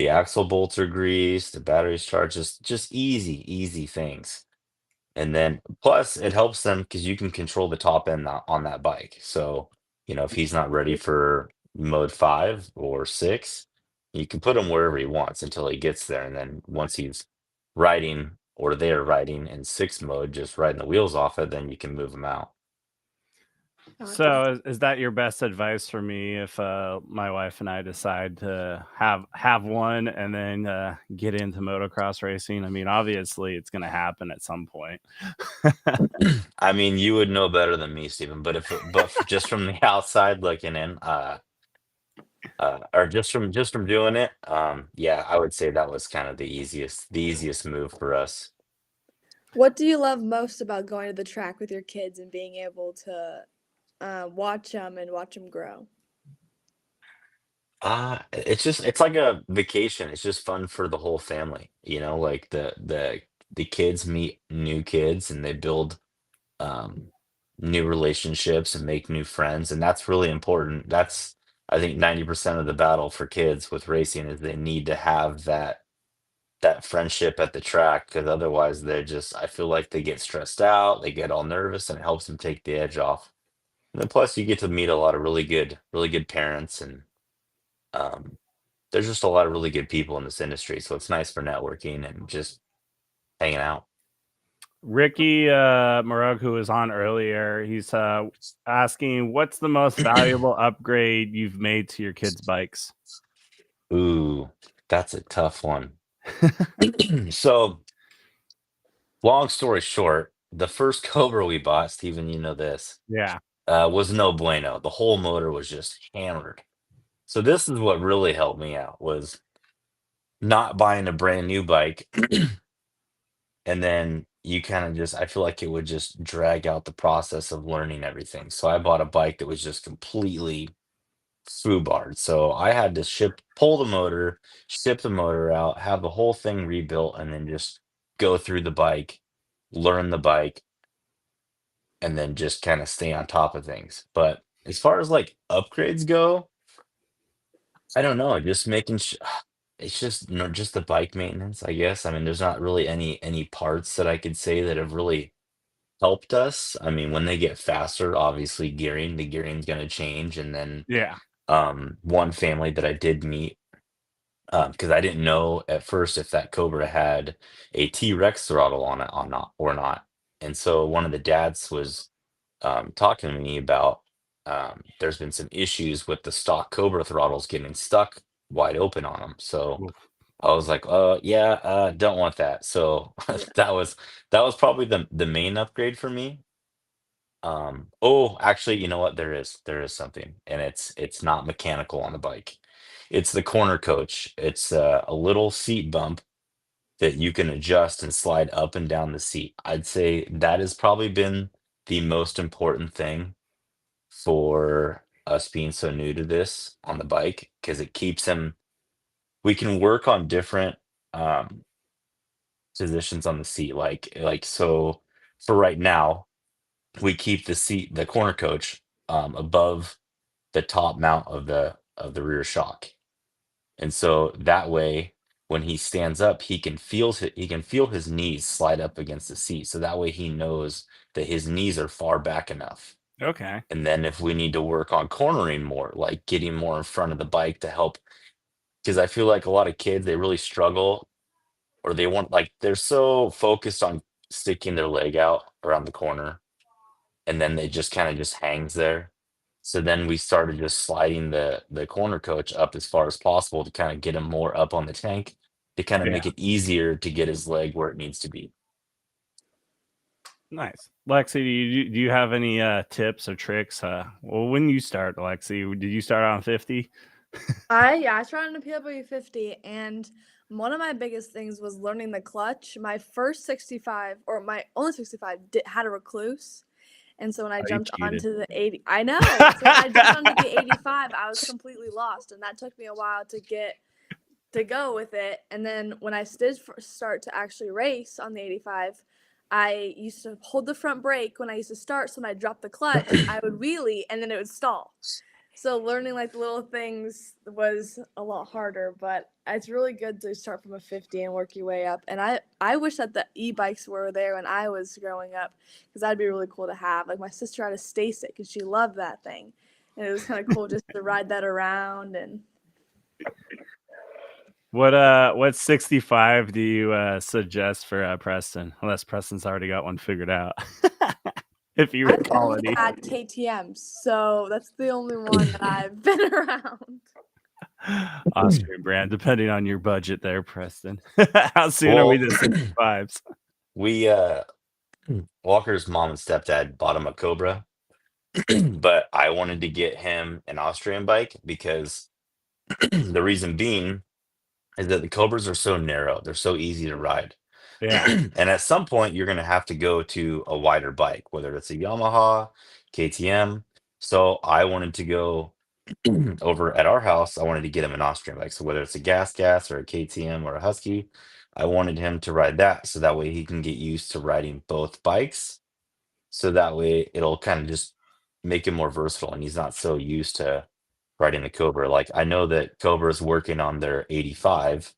axle bolts are greased, the battery's charged, just easy things. And then plus it helps them because you can control the top end on that bike. So, if he's not ready for mode 5 or 6, you can put him wherever he wants until he gets there. And then once he's riding, or they're riding in 6 mode, just riding the wheels off it, then you can move them out. So is that your best advice for me if my wife and I decide to have one and then get into motocross racing? I mean, obviously it's going to happen at some point. I mean, you would know better than me, Stephen, but just from the outside looking in, or just from doing it, yeah, I would say that was kind of the easiest move for us. What do you love most about going to the track with your kids and being able to watch them and watch them grow? It's like a vacation. It's just fun for the whole family. Like the kids meet new kids, and they build um new relationships and make new friends, and that's really important. That's, I think, 90% of the battle for kids with racing, is they need to have that friendship at the track, because otherwise I feel like they get stressed out, they get all nervous, and it helps them take the edge off. And then plus you get to meet a lot of really good parents, and um there's just a lot of really good people in this industry, so it's nice for networking and just hanging out. Ricky Moroge, who was on earlier, he's asking, what's the most valuable upgrade you've made to your kids' bikes? Ooh, that's a tough one. So, long story short, the first Cobra we bought, Steven, you know this, Yeah. was no bueno. The whole motor was just hammered. So this is what really helped me out, was not buying a brand new bike. And then you kind of I feel like it would just drag out the process of learning everything. So I bought a bike that was just completely foobarred. So I had to pull the motor, ship the motor out, have the whole thing rebuilt, and then just go through the bike, learn the bike, and then just kind of stay on top of things. But as far as like upgrades go, I don't know, just making it's just just the bike maintenance, I guess. I mean, there's not really any parts that I could say that have really helped us. I mean, when they get faster, obviously the gearing's going to change. And then Yeah. one family that I did meet, because I didn't know at first if that Cobra had a T-Rex throttle on it or not. And so one of the dads was talking to me about there's been some issues with the stock Cobra throttles getting stuck wide open on them. So I was like, yeah, don't want that. So that was probably the main upgrade for me. Oh, actually, you know what? There is something, and it's not mechanical on the bike. It's the corner coach. It's a little seat bump that you can adjust and slide up and down the seat. I'd say that has probably been the most important thing for us being so new to this on the bike, because it keeps him. We can work on different um positions on the seat, like so for right now we keep the corner coach above the top mount of the rear shock. And so that way, when he stands up, he can feel his knees slide up against the seat. So that way he knows that his knees are far back enough. Okay. And then if we need to work on cornering more, like getting more in front of the bike to help, because I feel like a lot of kids, they really struggle, or they want, like, they're so focused on sticking their leg out around the corner, and then they just kind of just hangs there. So then we started just sliding the corner coach up as far as possible to kind of get him more up on the tank, to kind of Yeah. make it easier to get his leg where it needs to be. Nice. Lexi, do you have any tips or tricks? Well, when you start, Lexi, did you start on 50? I started on a PW 50, and one of my biggest things was learning the clutch. My first 65, or my only 65, had a recluse. And so when I you jumped cheated. onto the 80, I know. So when I jumped onto the 85, I was completely lost, and that took me a while to go with it. And then when I did start to actually race on the 85, I used to hold the front brake when I used to start. So when I dropped the clutch, I would wheelie, and then it would stall. So learning like the little things was a lot harder, but it's really good to start from a 50 and work your way up. And I wish that the e-bikes were there when I was growing up, because that'd be really cool to have. Like my sister had a Stasic, and she loved that thing, and it was kind of cool just to ride that around. And what 65 do you suggest for Preston? Unless Preston's already got one figured out. If you I've recall only any. had KTMs, so that's the only one that I've been around. Austrian brand, depending on your budget there, Preston. How soon are we to 65s? We Walker's mom and stepdad bought him a Cobra, but I wanted to get him an Austrian bike because the reason being is that the Cobras are so narrow, they're so easy to ride. Yeah. And at some point, you're going to have to go to a wider bike, whether it's a Yamaha, KTM. So I wanted to go over at our house. I wanted to get him an Austrian bike. So whether it's a gas or a KTM or a Husky, I wanted him to ride that. So that way he can get used to riding both bikes. So that way it'll kind of just make him more versatile, and he's not so used to riding the Cobra. Like I know that Cobra is working on their 85,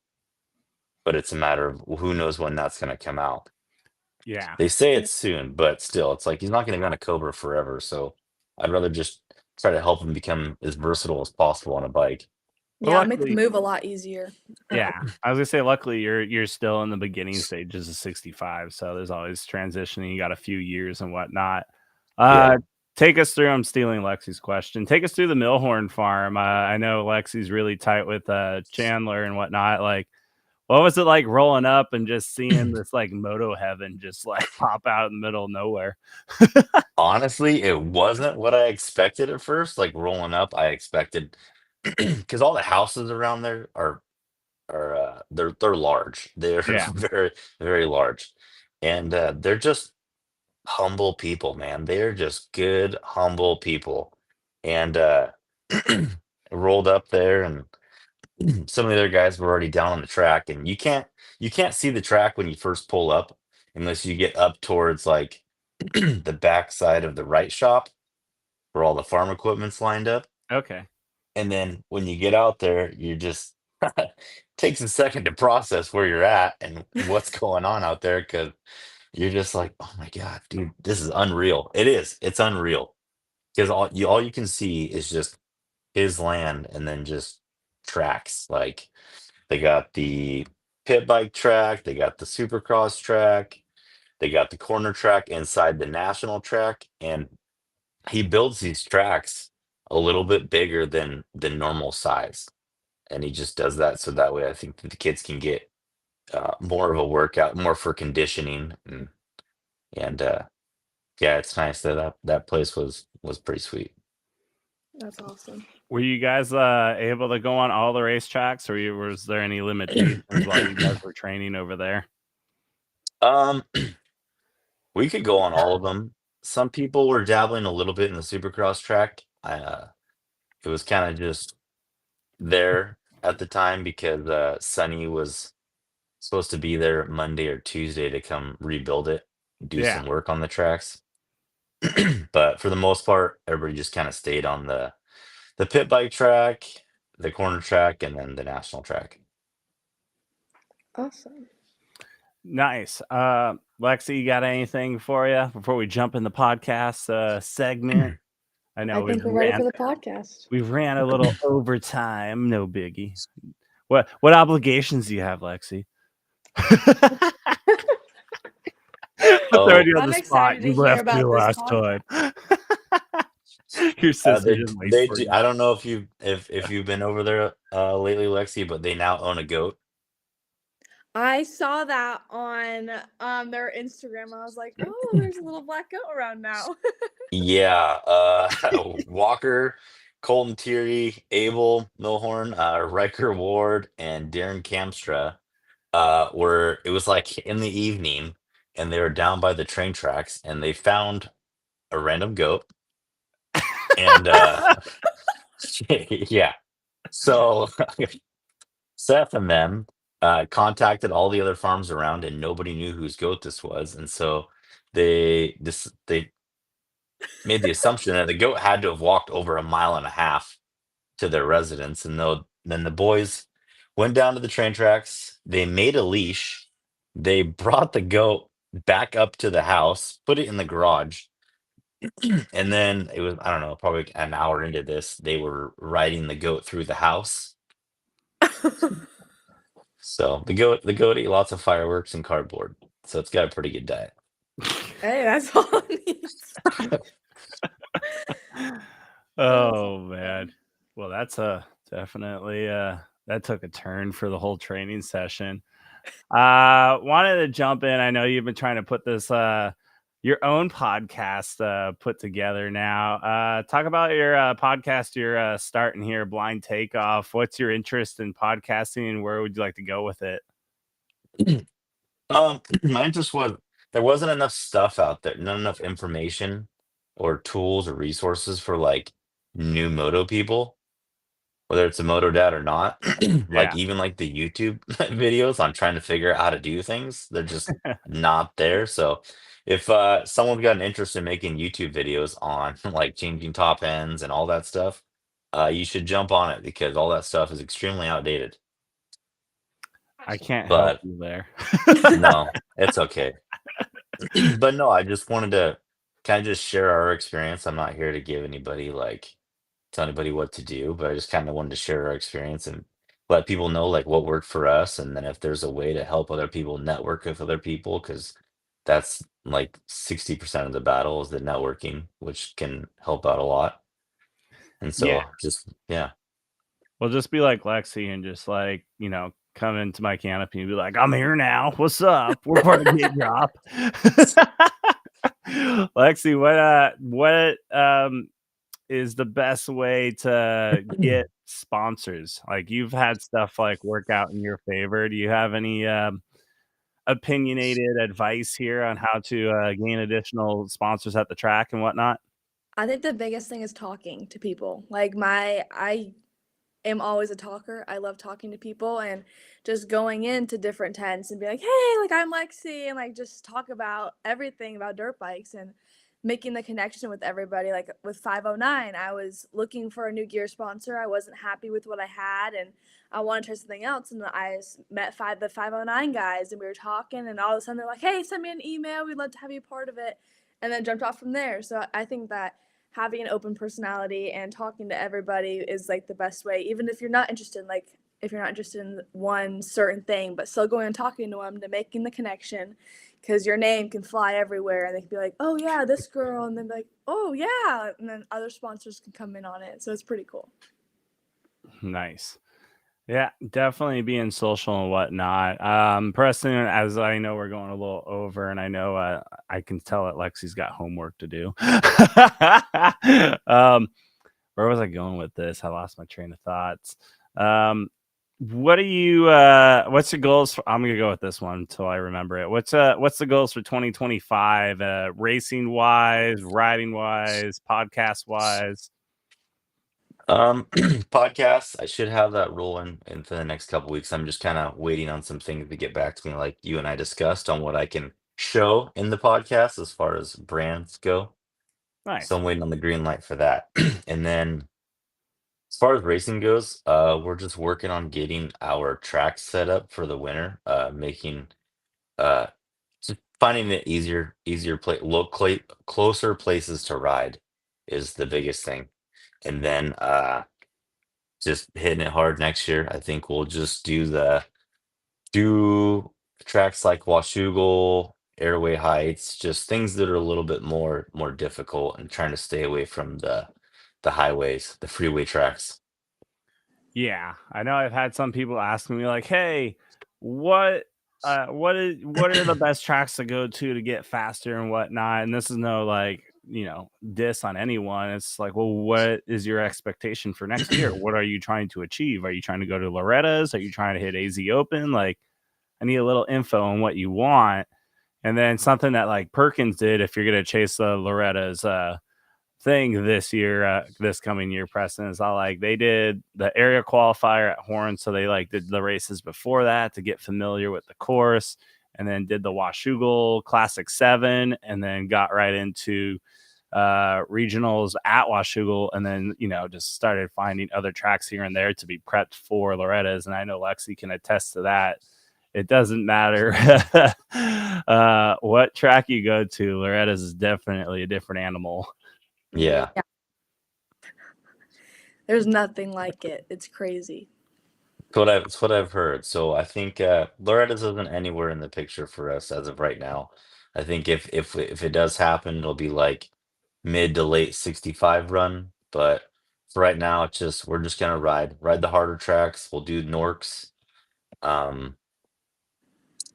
but it's a matter of who knows when that's going to come out. Yeah. They say it's soon, but still, it's like he's not going to be on a Cobra forever. So I'd rather just try to help him become as versatile as possible on a bike. Well, Yeah, make the luckily- move a lot easier. Yeah, I was gonna say, luckily you're still in the beginning stages of 65, so there's always transitioning. You got a few years and whatnot. Yeah. Take us through. I'm stealing Lexi's question. Take us through the Millhorn farm. I know Lexi's really tight with Chandler and whatnot. Like, what was it like rolling up and just seeing this like moto heaven just like pop out in the middle of nowhere? Honestly, it wasn't what I expected at first. Like rolling up, I expected because all the houses around there are they're large. They're Yeah. very very large, and they're just humble people, man. They're just good, humble people. And rolled up there, and some of the other guys were already down on the track, and you can't see the track when you first pull up unless you get up towards like the back side of the right shop where all the farm equipment's lined up. Okay. And then when you get out there, you just takes a second to process where you're at and what's going on out there, because you're just like, oh my god, dude, this is unreal. It is. It's unreal because all you can see is just his land and then just tracks. Like they got the pit bike track, they got the supercross track, they got the corner track inside the national track, and he builds these tracks a little bit bigger than normal size, and he just does that so that way I think that the kids can get more of a workout, more for conditioning, and yeah, it's nice that that place was pretty sweet. That's awesome. Were you guys able to go on all the racetracks, or was there any limitations while you guys were training over there? We could go on all of them. Some people were dabbling a little bit in the Supercross track. It was kind of just there at the time because Sonny was supposed to be there Monday or Tuesday to come rebuild it, do Yeah. some work on the tracks. But for the most part, everybody just kind of stayed on the pit bike track, the corner track, and then the national track. Awesome. Nice. Lexi, you got anything for you before we jump in the podcast segment? I know I think we're ready for the podcast. we ran a little overtime. No biggie. What obligations do you have, Lexi? Oh, You on I'm the excited spot. to You hear left about me this last podcast. time. Your sister just waits they for do. you. I don't know if you've been over there lately, Lexi, but they now own a goat. I saw that on their Instagram. I was like, oh, there's a little black goat around now. Yeah, Walker, Colton Thierry, Abel Milhorn, Riker Ward, and Darren Kamstra it was like in the evening, and they were down by the train tracks, and they found a random goat, and yeah, so Seth and them contacted all the other farms around, and nobody knew whose goat this was, and so they made the assumption that the goat had to have walked over 1.5 miles to their residence. And then the boys went down to the train tracks. They made a leash. They brought the goat back up to the house, put it in the garage. And then it was, I don't know, probably an hour into this, they were riding the goat through the house. So the goat ate lots of fireworks and cardboard. So it's got a pretty good diet. Hey, that's all it needs. Oh man. Well, that's definitely that took a turn for the whole training session. Wanted to jump in. I know you've been trying to put this your own podcast put together now. Talk about your podcast you're starting here, Blind Takeoff. What's your interest in podcasting and where would you like to go with it? My interest was there wasn't enough stuff out there, not enough information or tools or resources for like new moto people, whether it's a moto dad or not. Like Yeah. even like the YouTube videos on trying to figure out how to do things, they're just not there. So if someone's got an interest in making YouTube videos on like changing top ends and all that stuff, you should jump on it because all that stuff is extremely outdated. I can't help But you there. no, it's okay. But no, I just wanted to kind of just share our experience. I'm not here to give anybody like tell anybody what to do, but I just kind of wanted to share our experience and let people know like what worked for us, and then if there's a way to help other people network with other people, because that's like 60% of the battle is the networking, which can help out a lot. And Yeah. so just yeah. Well, just be like Lexi and just like, come into my canopy and be like, I'm here now. What's up? We're part of Gate Drop. Lexi, what is the best way to get sponsors? Like you've had stuff like work out in your favor. Do you have any opinionated advice here on how to gain additional sponsors at the track and whatnot? I think the biggest thing is talking to people. Like I am always a talker. I love talking to people and just going into different tents and be like, hey, like I'm Lexi, and like just talk about everything about dirt bikes and making the connection with everybody. Like with 509, I was looking for a new gear sponsor. I wasn't happy with what I had and I wanted to try something else. And I met the 509 guys and we were talking, and all of a sudden they're like, hey, send me an email. We'd love to have you part of it. And then jumped off from there. So I think that having an open personality and talking to everybody is like the best way. Even if you're not interested, like if you're not interested in one certain thing, but still going and talking to them to making the connection, because your name can fly everywhere and they can be like, oh yeah, this girl, and then be like, oh yeah, and then other sponsors can come in on it. So it's pretty cool. Nice. Yeah, definitely being social and whatnot. Preston, as I know we're going a little over, and I know I can tell that Lexi's got homework to do. Where was I going with this? I lost my train of thoughts. What are you what's your goals for, I'm gonna go with this one until I remember it. What's the goals for 2025, racing wise, riding wise, podcast wise? Podcasts, I should have that rolling into the next couple weeks. I'm just kind of waiting on some things to get back to me, like you and I discussed, on what I can show in the podcast as far as brands go. Nice. So I'm waiting on the green light for that. And then as far as racing goes, we're just working on getting our track set up for the winter, making just finding it easier closer places to ride is the biggest thing. And then just hitting it hard next year. I think we'll just do tracks like Washougal, Airway Heights, just things that are a little bit more difficult, and trying to stay away from the highways, the freeway tracks. Yeah, I know I've had some people asking me like, "Hey, what are the best tracks to go to get faster and whatnot?" And this is no like, diss on anyone. It's like, well, what is your expectation for next year? What are you trying to achieve? Are you trying to go to Loretta's? Are you trying to hit AZ Open? Like, I need a little info on what you want. And then something that like Perkins did, if you're gonna chase the Loretta's thing this year, this coming year, Preston, is all like they did the area qualifier at Horn, so they like did the races before that to get familiar with the course, and then did the Washougal Classic 7, and then got right into regionals at Washougal, and then just started finding other tracks here and there to be prepped for Loretta's. And I know Lexi can attest to that. It doesn't matter what track you go to, Loretta's is definitely a different animal. Yeah. There's nothing like it. It's crazy. It's what I've heard. So I think Loretta's isn't anywhere in the picture for us as of right now. I think if it does happen, it'll be like mid to late 65 run. But for right now, we're just gonna ride the harder tracks. We'll do Norks.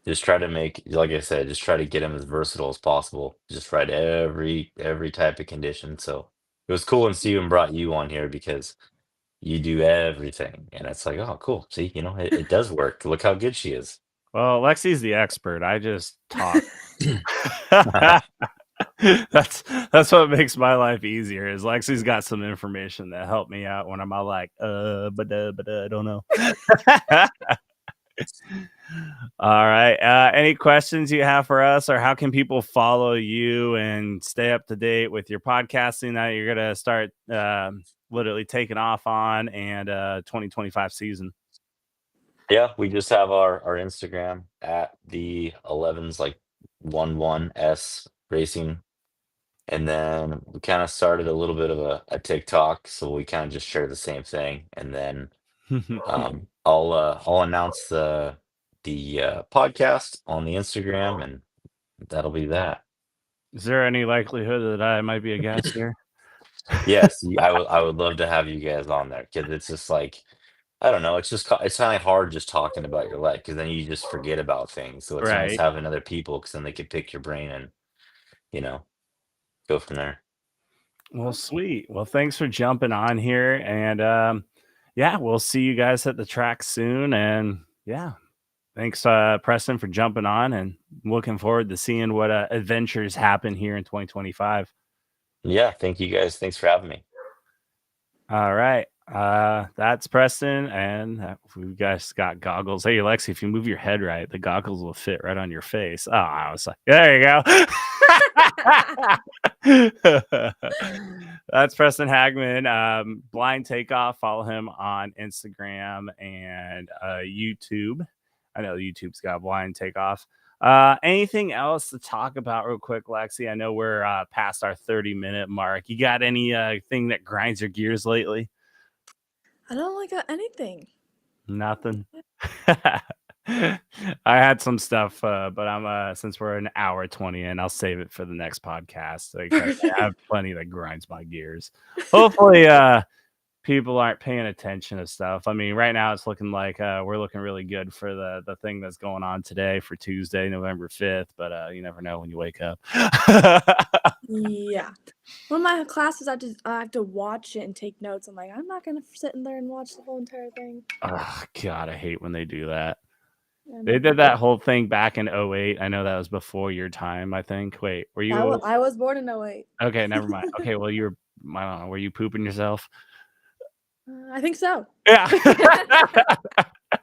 Just try to make, like I said, just try to get him as versatile as possible. Just ride every type of condition. So it was cool when Steven brought you on here because you do everything, and it's like, oh, cool. See, it does work. Look how good she is. Well, Lexi's the expert. I just talk. That's what makes my life easier. Is Lexi's got some information that help me out when I'm all like, but I don't know. All right. Any questions you have for us, or how can people follow you and stay up to date with your podcasting that you're gonna start literally taking off on, and 2025 season? Yeah, we just have our Instagram at the 11s, like 11s racing. And then we kind of started a little bit of a TikTok, so we kind of just share the same thing. And then I'll announce the podcast on the Instagram, and that'll be that. Is there any likelihood that I might be a guest here? Yes, I would love to have you guys on there, because it's just like, I don't know, it's kind of hard just talking about your life, because then you just forget about things. So it's nice Right. having other people, because then they can pick your brain and go from there. Well, sweet. Well, thanks for jumping on here, and yeah, we'll see you guys at the track soon. And yeah, thanks, Preston, for jumping on, and looking forward to seeing what adventures happen here in 2025. Yeah, thank you guys. Thanks for having me. All right. That's Preston, and we guys got goggles. Hey, Lexi, if you move your head right, the goggles will fit right on your face. Oh, I was like, there you go. That's Preston Hagmann. Blind Takeoff. Follow him on Instagram and YouTube. I know YouTube's got Blind Takeoff. Anything else to talk about real quick, Lexi? I know we're past our 30-minute mark. You got any thing that grinds your gears lately? I don't really got anything. Nothing. I had some stuff, but I'm since we're an hour 20 in, I'll save it for the next podcast. Like I have plenty that grinds my gears. Hopefully, people aren't paying attention to stuff. I mean, right now it's looking like we're looking really good for the thing that's going on today for Tuesday, November 5th. But you never know when you wake up. Yeah. One of my classes, I have to watch it and take notes. I'm like, I'm not gonna sit in there and watch the whole entire thing. Oh God, I hate when they do that. And They did that whole thing back in 08. I know that was before your time, I think. Wait, were you? I was born in 08. Okay, never mind. Okay, well, you were, I don't know, were you pooping yourself? I think so. Yeah.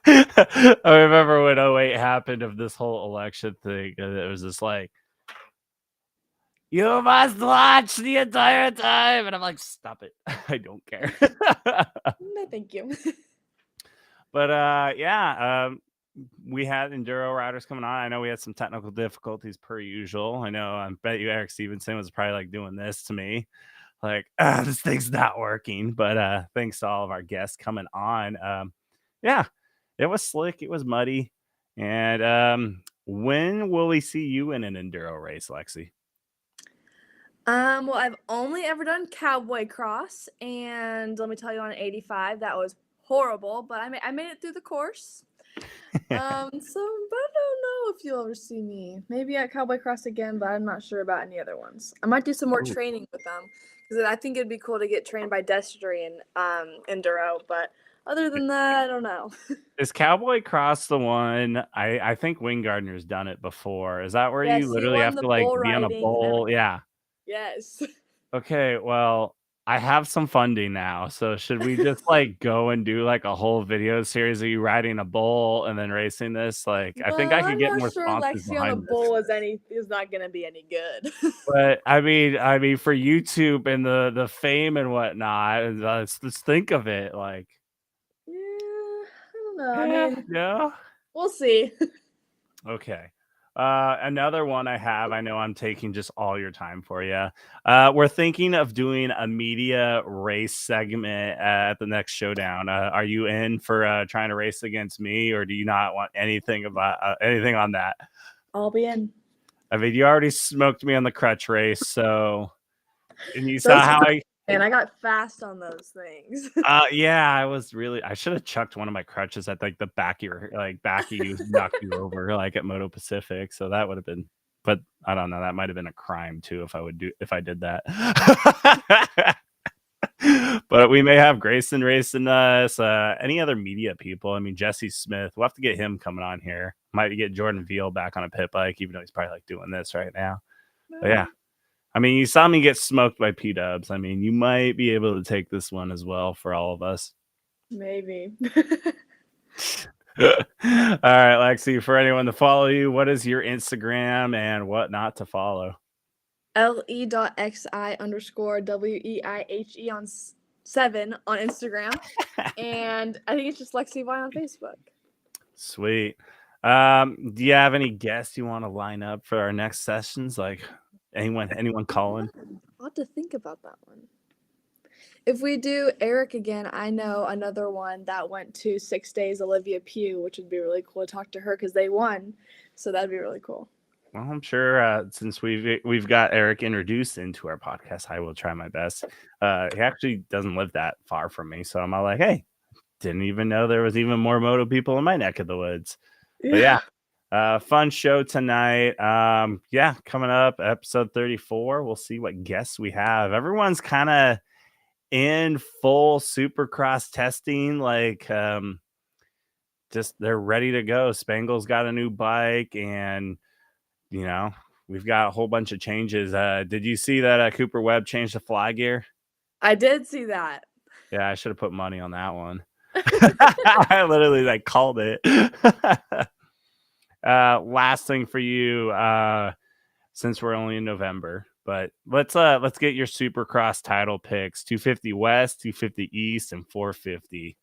I remember when 08 happened of this whole election thing. And it was just like, you must watch the entire time. And I'm like, stop it. I don't care. No, thank you. But yeah, we had enduro riders coming on. I know we had some technical difficulties per usual. I know. I bet you Eric Stevenson was probably like doing this to me, like this thing's not working. But thanks to all of our guests coming on. Yeah, it was slick. It was muddy. And when will we see you in an enduro race, Lexi? Well, I've only ever done cowboy cross, and let me tell you, on an 85, that was horrible. But I made it through the course. But I don't know if you'll ever see me. Maybe at cowboy cross again, but I'm not sure about any other ones. I might do some more training with them because I think it'd be cool to get trained by Destry and enduro. But other than that, I don't know. Is cowboy cross the one? I think Wingardner's done it before. Is that where Yes, you he literally won have the to like bull be on a riding and bowl? everything. Yeah. Yes. Okay, well, I have some funding now, so should we just like go and do like a whole video series of you riding a bull and then racing this? Like, I think I could get more sure sponsors Lexi on a behind this. bull is not gonna be any good. But I mean, for YouTube and the fame and whatnot, let's think of it. Like, Yeah, I don't know. I mean, yeah. we'll see. Okay. Another one I know I'm taking just all your time for you. We're thinking of doing a media race segment at the next showdown. Are you in for trying to race against me, or do you not want anything about anything on that? I'll be in. I mean, you already smoked me on the crutch race, so and you saw how I got fast on those things. yeah, I should have chucked one of my crutches at like the back of your you knocked you over like at Moto Pacific. So that would have been, but I don't know, that might have been a crime too if I did that. But we may have Grayson racing us. Any other media people? I mean, Jesse Smith. We'll have to get him coming on here. Might get Jordan Veal back on a pit bike, even though he's probably like doing this right now. But yeah. I mean, you saw me get smoked by P-Dubs. I mean, you might be able to take this one as well for all of us. Maybe. All right, Lexi, for anyone to follow you, what is your Instagram and what not to follow? LE.XI_WEIHE on 7 on Instagram. And I think it's just Lexi Y on Facebook. Sweet. Do you have any guests you want to line up for our next sessions? Like anyone calling? I'll have to think about that one. If we do Eric again, I know another one that went to 6 days, Olivia Pugh, which would be really cool to talk to her because they won. So that'd be really cool. Well, I'm sure since we've got Eric introduced into our podcast, I will try my best. He actually doesn't live that far from me, so I'm all like, hey, didn't even know there was even more moto people in my neck of the woods. But yeah. Fun show tonight. Yeah, coming up, episode 34. We'll see what guests we have. Everyone's kind of in full Supercross testing, like just they're ready to go. Spangle's got a new bike, and you know, we've got a whole bunch of changes. Did you see that Cooper Webb changed the fly gear? I did see that. Yeah, I should have put money on that one. I literally called it. Last thing for you, since we're only in November, but let's get your Supercross title picks: 250 West, 250 East, and 450.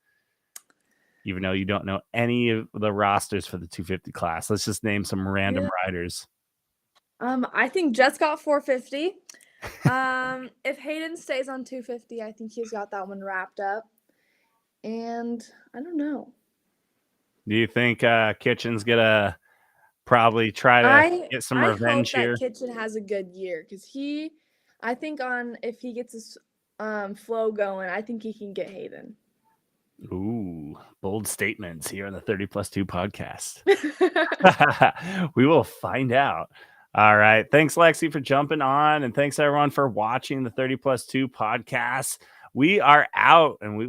Even though you don't know any of the rosters for the 250 class, let's just name some random riders. I think Jet's got 450. If Hayden stays on 250, I think he's got that one wrapped up. And I don't know. Do you think Kitchen's gonna probably try to get some I revenge hope that here? Kitchen has a good year because I think if he gets his flow going, I think he can get Hayden. Ooh, bold statements here on the 30+2 podcast. We will find out. All right. Thanks, Lexi, for jumping on. And thanks, everyone, for watching the 30+2 podcast. We are out, and we will